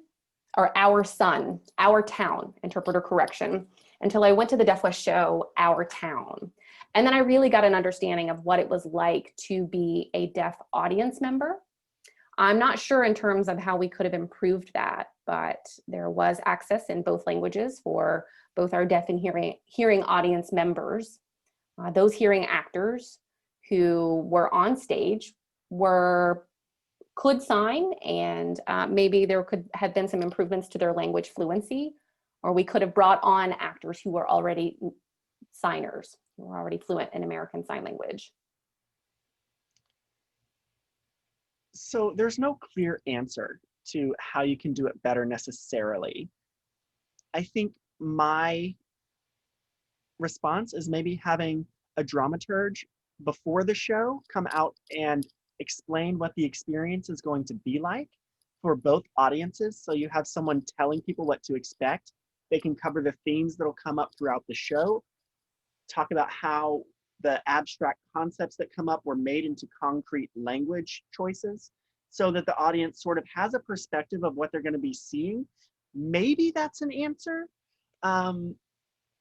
or Our Son, Our Town, interpreter correction, until I went to the Deaf West show, Our Town. And then I really got an understanding of what it was like to be a deaf audience member. I'm not sure in terms of how we could have improved that, but there was access in both languages for both our deaf and hearing audience members. Those hearing actors who were on stage could sign, and maybe there could have been some improvements to their language fluency, or we could have brought on actors who were already signers, who were already fluent in American Sign Language. So there's no clear answer to how you can do it better necessarily. I think my response is maybe having a dramaturge before the show come out and explain what the experience is going to be like for both audiences. So you have someone telling people what to expect. They can cover the themes that'll come up throughout the show, talk about how the abstract concepts that come up were made into concrete language choices, so that the audience sort of has a perspective of what they're going to be seeing. Maybe that's an answer,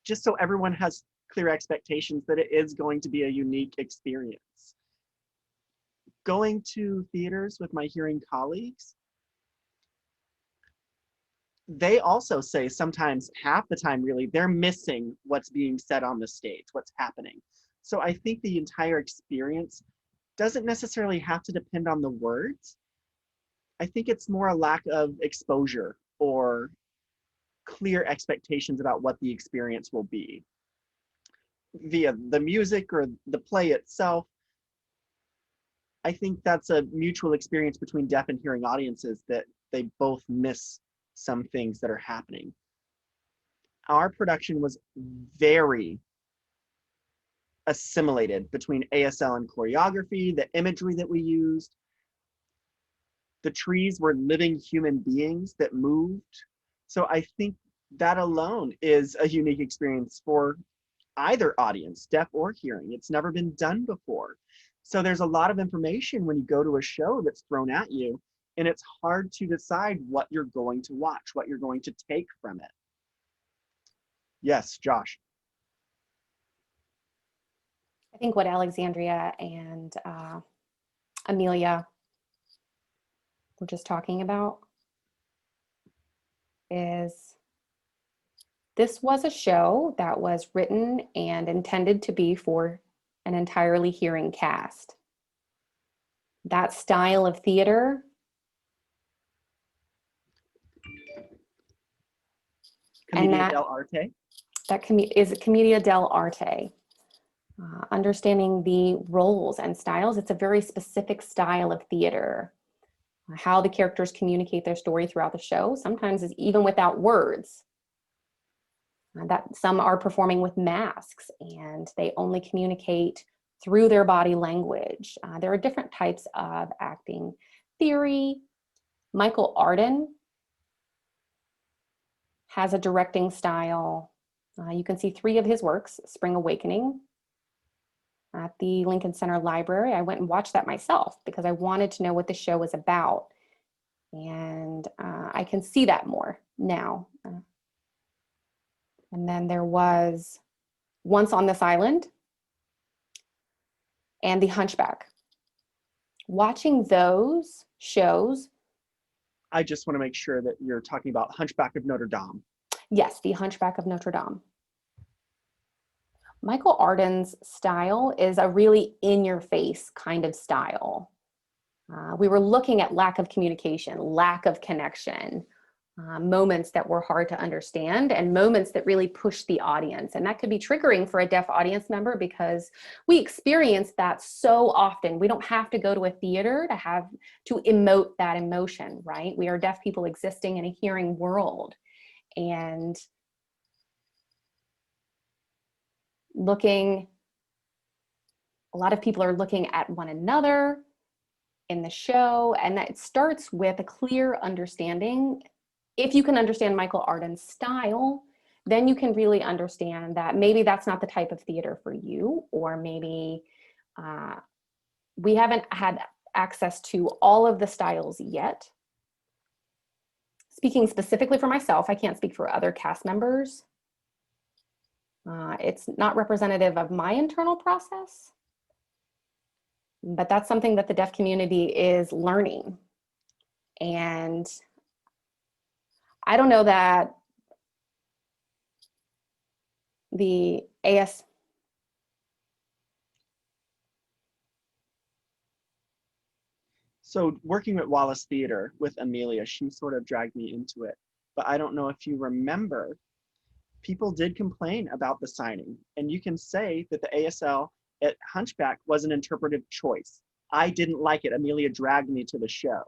just so everyone has clear expectations that it is going to be a unique experience. Going to theaters with my hearing colleagues, they also say sometimes, half the time really, they're missing what's being said on the stage, what's happening. So I think the entire experience doesn't necessarily have to depend on the words. I think it's more a lack of exposure or clear expectations about what the experience will be. Via the music or the play itself, I think that's a mutual experience between deaf and hearing audiences, that they both miss some things that are happening. Our production was very assimilated between ASL and choreography, the imagery that we used. The trees were living human beings that moved. So I think that alone is a unique experience for either audience, deaf or hearing. It's never been done before. So there's a lot of information when you go to a show that's thrown at you, and it's hard to decide what you're going to watch, what you're going to take from it. Yes, Josh. I think what Alexandria and Amelia were just talking about is this was a show that was written and intended to be for an entirely hearing cast. That style of theater Commedia dell'arte. That is Commedia dell'arte. Understanding the roles and styles, it's a very specific style of theater. How the characters communicate their story throughout the show sometimes is even without words. That some are performing with masks and they only communicate through their body language. There are different types of acting theory. Michael Arden has a directing style. You can see 3 of his works, Spring Awakening, at the Lincoln Center Library. I went and watched that myself because I wanted to know what the show was about. And I can see that more now. And then there was Once on This Island and The Hunchback. Watching those shows I just want to make sure that you're talking about Hunchback of Notre Dame. Yes, The Hunchback of Notre Dame. Michael Arden's style is a really in-your-face kind of style. We were looking at lack of communication, lack of connection, moments that were hard to understand, and moments that really pushed the audience. And that could be triggering for a deaf audience member because we experience that so often. We don't have to go to a theater to emote that emotion, right? We are deaf people existing in a hearing world. And a lot of people are looking at one another in the show, and that it starts with a clear understanding. If you can understand Michael Arden's style, then you can really understand that maybe that's not the type of theater for you, or maybe we haven't had access to all of the styles yet. Speaking specifically for myself, I can't speak for other cast members. It's not representative of my internal process, but that's something that the deaf community is learning. And I don't know that the AS. So working at Wallace Theater with Amelia, she sort of dragged me into it. But I don't know if you remember, people did complain about the signing. And you can say that the ASL at Hunchback was an interpretive choice. I didn't like it. Amelia dragged me to the show.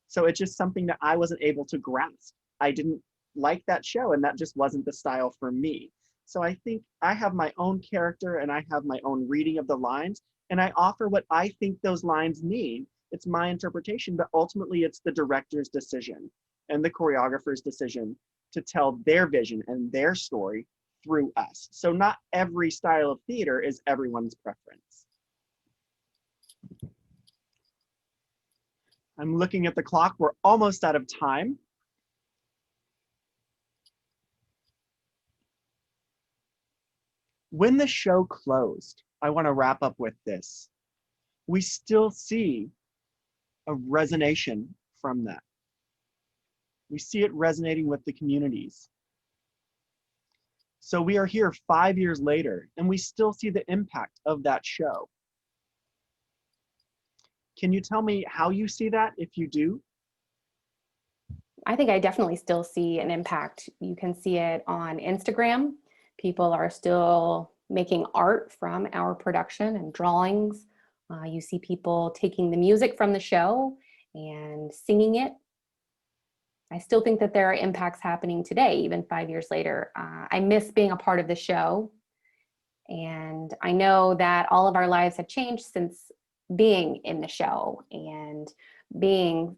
So it's just something that I wasn't able to grasp. I didn't like that show, and that just wasn't the style for me. So I think I have my own character and I have my own reading of the lines, and I offer what I think those lines mean. It's my interpretation, but ultimately it's the director's decision and the choreographer's decision to tell their vision and their story through us. So not every style of theater is everyone's preference. I'm looking at the clock. We're almost out of time. When the show closed, I want to wrap up with this. We still see a resonation from that. We see it resonating with the communities. So we are here 5 years later, and we still see the impact of that show. Can you tell me how you see that, if you do? I think I definitely still see an impact. You can see it on Instagram. People are still making art from our production and drawings. You see people taking the music from the show and singing it. I still think that there are impacts happening today, even 5 years later. I miss being a part of the show. And I know that all of our lives have changed since being in the show and being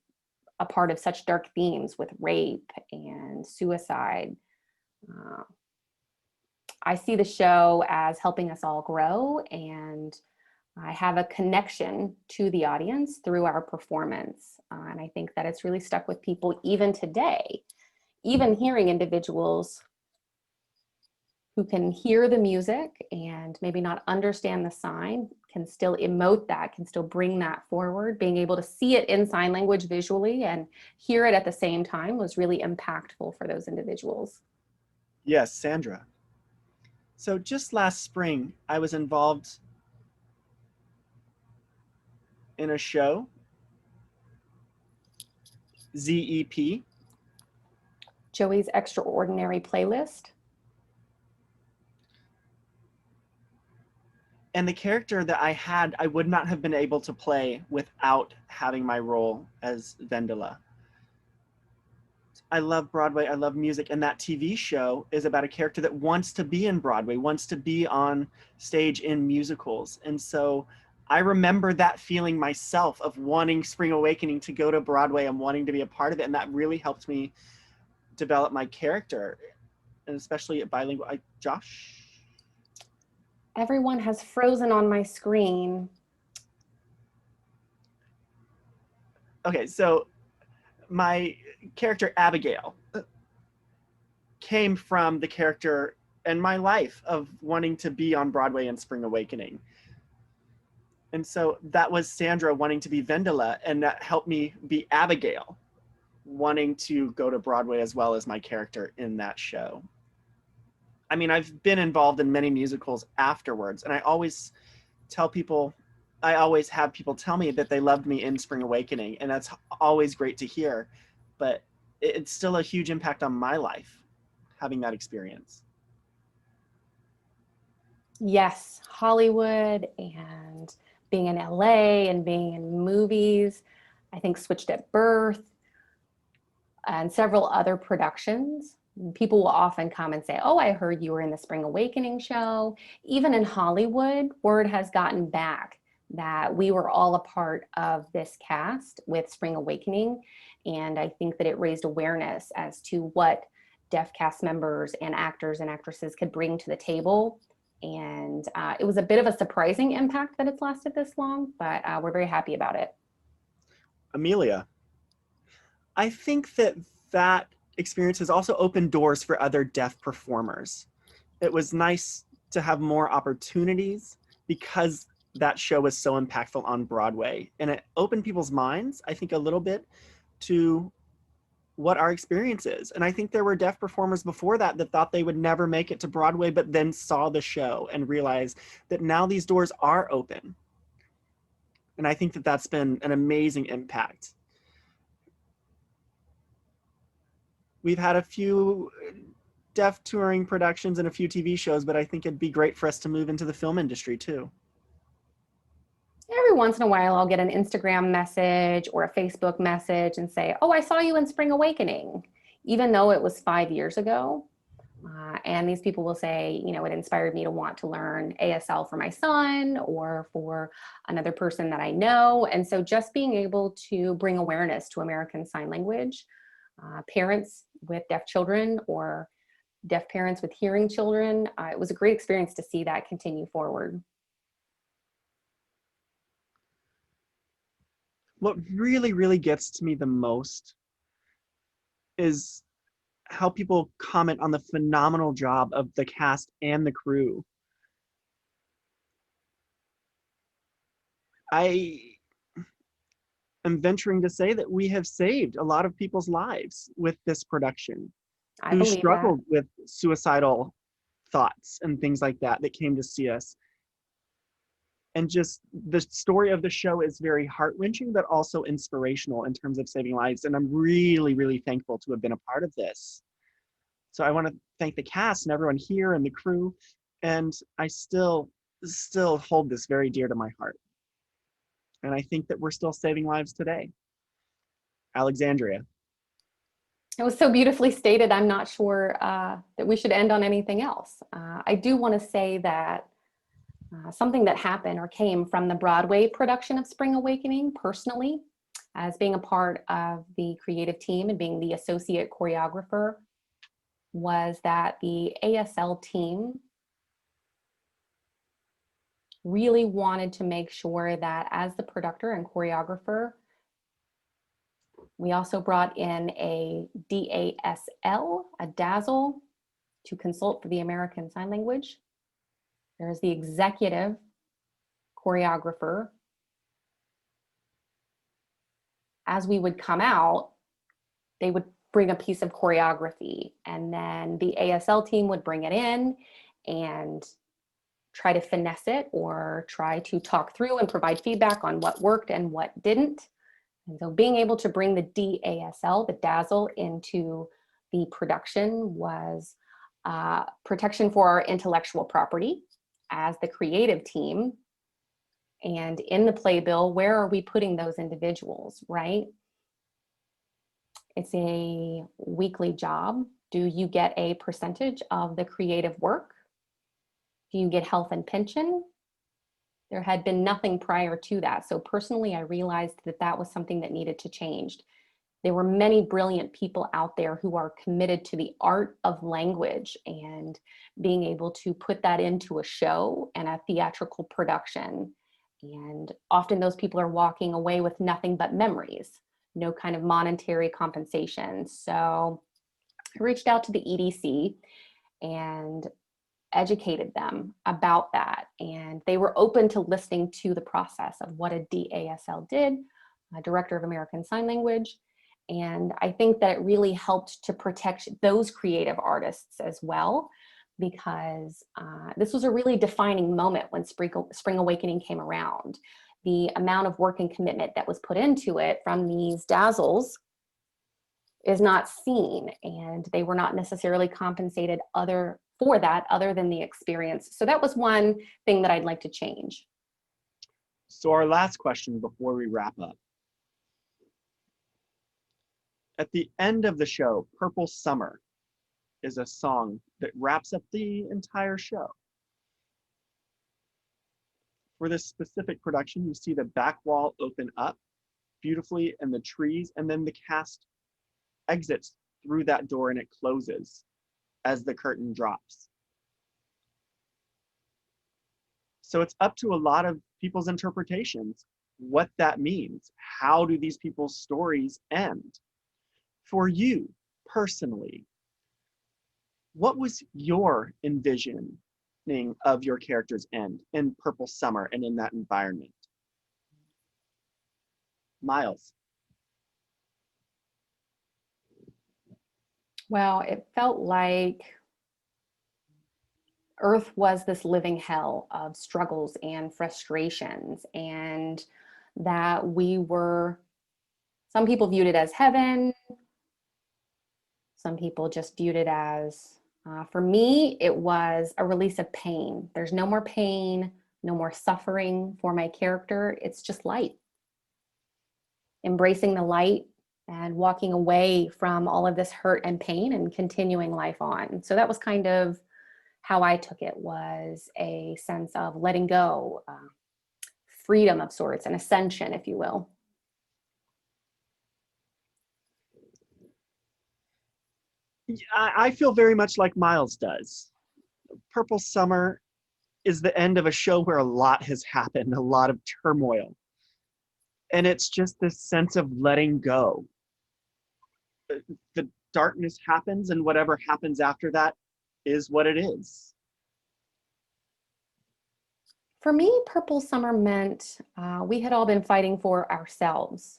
a part of such dark themes with rape and suicide. I see the show as helping us all grow, and I have a connection to the audience through our performance. And I think that it's really stuck with people even today, even hearing individuals who can hear the music and maybe not understand the sign, can still emote that, can still bring that forward. Being able to see it in sign language visually and hear it at the same time was really impactful for those individuals. Yes, Sandra. So just last spring, I was involved in a show, ZEP. Joey's Extraordinary Playlist. And the character that I had, I would not have been able to play without having my role as Vendela. I love Broadway, I love music, and that TV show is about a character that wants to be in Broadway, wants to be on stage in musicals. And so I remember that feeling myself of wanting Spring Awakening to go to Broadway and wanting to be a part of it. And that really helped me develop my character, and especially at bilingual. Josh? Everyone has frozen on my screen. Okay, so my character Abigail came from the character and my life of wanting to be on Broadway in Spring Awakening. And so that was Sandra wanting to be Vendela, and that helped me be Abigail, wanting to go to Broadway as well as my character in that show. I mean, I've been involved in many musicals afterwards, and I always have people tell me that they loved me in Spring Awakening, and that's always great to hear. But it's still a huge impact on my life, having that experience. Yes, Hollywood and being in LA and being in movies. I think Switched at Birth and several other productions. People will often come and say, oh, I heard you were in the Spring Awakening show. Even in Hollywood, word has gotten back that we were all a part of this cast with Spring Awakening. And I think that it raised awareness as to what deaf cast members and actors and actresses could bring to the table. And it was a bit of a surprising impact that it's lasted this long, but we're very happy about it. Amelia, I think that experience has also opened doors for other deaf performers. It was nice to have more opportunities because that show was so impactful on Broadway, and it opened people's minds, I think, a little bit to what our experience is. And I think there were deaf performers before that thought they would never make it to Broadway, but then saw the show and realized that now these doors are open. And I think that that's been an amazing impact. We've had a few deaf touring productions and a few TV shows, but I think it'd be great for us to move into the film industry too. Every once in a while, I'll get an Instagram message or a Facebook message and say, oh, I saw you in Spring Awakening, even though it was 5 years ago. And these people will say, you know, it inspired me to want to learn ASL for my son or for another person that I know. And so just being able to bring awareness to American Sign Language, parents with deaf children or deaf parents with hearing children, it was a great experience to see that continue forward. What really, really gets to me the most is how people comment on the phenomenal job of the cast and the crew. I am venturing to say that we have saved a lot of people's lives with this production I who believe that. struggled with suicidal thoughts and things like that came to see us. And just the story of the show is very heart-wrenching, but also inspirational in terms of saving lives. And I'm really, really thankful to have been a part of this. So I want to thank the cast and everyone here and the crew. And I still hold this very dear to my heart. And I think that we're still saving lives today. Alexandria. It was so beautifully stated. I'm not sure that we should end on anything else. I do want to say that something that happened or came from the Broadway production of Spring Awakening personally, as being a part of the creative team and being the associate choreographer, was that the ASL team really wanted to make sure that as the producer and choreographer, we also brought in a DASL, a dazzle, to consult for the American Sign Language. There's the executive choreographer. As we would come out, they would bring a piece of choreography, and then the ASL team would bring it in and try to finesse it or try to talk through and provide feedback on what worked and what didn't. And so being able to bring the DASL, the dazzle, into the production was protection for our intellectual property as the creative team. And in the playbill, where are we putting those individuals, right? It's a weekly job. Do you get a percentage of the creative work? Do you get health and pension? There had been nothing prior to that. So personally, I realized that that was something that needed to change. There were many brilliant people out there who are committed to the art of language and being able to put that into a show and a theatrical production. And often those people are walking away with nothing but memories, no kind of monetary compensation. So I reached out to the EDC and educated them about that. And they were open to listening to the process of what a DASL did, a Director of American Sign Language. And I think that it really helped to protect those creative artists as well, because this was a really defining moment when Spring Awakening came around. The amount of work and commitment that was put into it from these dazzles is not seen, and they were not necessarily compensated for that other than the experience. So that was one thing that I'd like to change. So our last question before we wrap up. At the end of the show, Purple Summer is a song that wraps up the entire show. For this specific production, you see the back wall open up beautifully and the trees, and then the cast exits through that door and it closes as the curtain drops. So it's up to a lot of people's interpretations what that means. How do these people's stories end? For you personally, what was your envisioning of your character's end in Purple Summer and in that environment? Miles. Well, it felt like Earth was this living hell of struggles and frustrations, and that some people viewed it as heaven. Some people just viewed it as, for me, it was a release of pain. There's no more pain, no more suffering for my character. It's just light. Embracing the light and walking away from all of this hurt and pain and continuing life on. So that was kind of how I took it, was a sense of letting go, freedom of sorts, an ascension, if you will. I feel very much like Miles does. Purple Summer is the end of a show where a lot has happened, a lot of turmoil. And it's just this sense of letting go. The darkness happens, and whatever happens after that is what it is. For me, Purple Summer meant we had all been fighting for ourselves.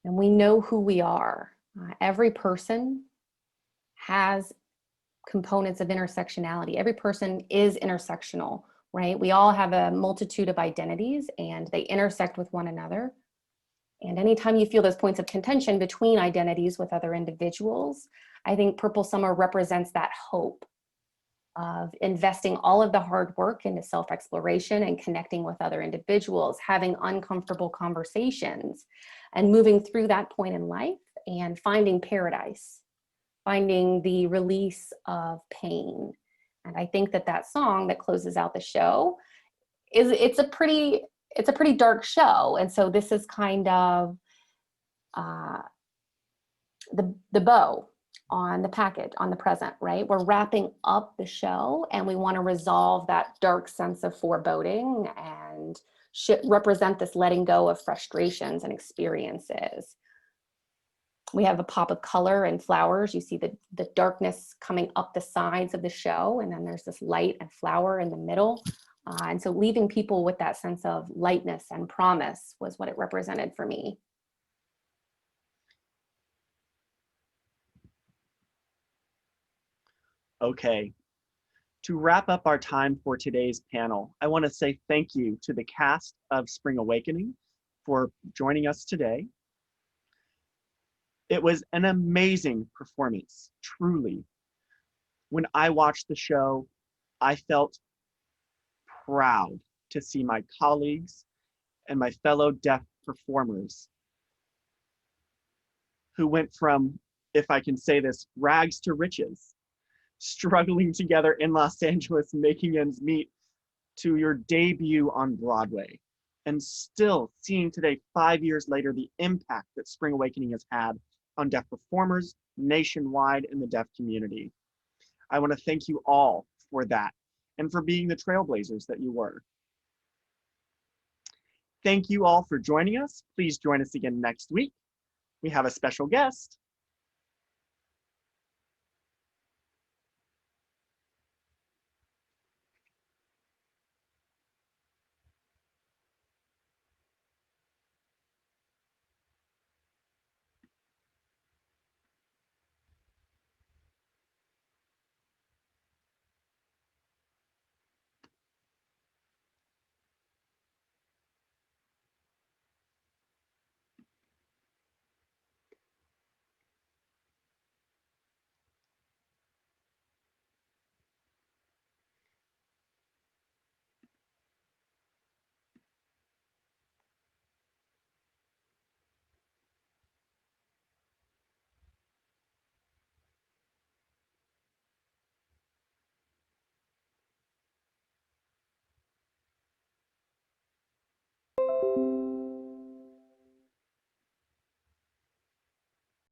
And we know who we are. Every person has components of intersectionality. Every person is intersectional, right? We all have a multitude of identities and they intersect with one another. And anytime you feel those points of contention between identities with other individuals, I think Purple Summer represents that hope of investing all of the hard work into self-exploration and connecting with other individuals, having uncomfortable conversations, and moving through that point in life and finding paradise, finding the release of pain. And I think that song that closes out the show it's a pretty dark show. And so this is kind of the bow on the package, on the present, right? We're wrapping up the show and we want to resolve that dark sense of foreboding and represent this letting go of frustrations and experiences. We have a pop of color and flowers. You see the darkness coming up the sides of the show, and then there's this light and flower in the middle. And so leaving people with that sense of lightness and promise was what it represented for me. Okay. To wrap up our time for today's panel, I want to say thank you to the cast of Spring Awakening for joining us today. It was an amazing performance, truly. When I watched the show, I felt proud to see my colleagues and my fellow deaf performers who went from, if I can say this, rags to riches, struggling together in Los Angeles, making ends meet, to your debut on Broadway, and still seeing today, 5 years later, the impact that Spring Awakening has had on deaf performers nationwide in the deaf community. I want to thank you all for that and for being the trailblazers that you were. Thank you all for joining us. Please join us again next week. We have a special guest.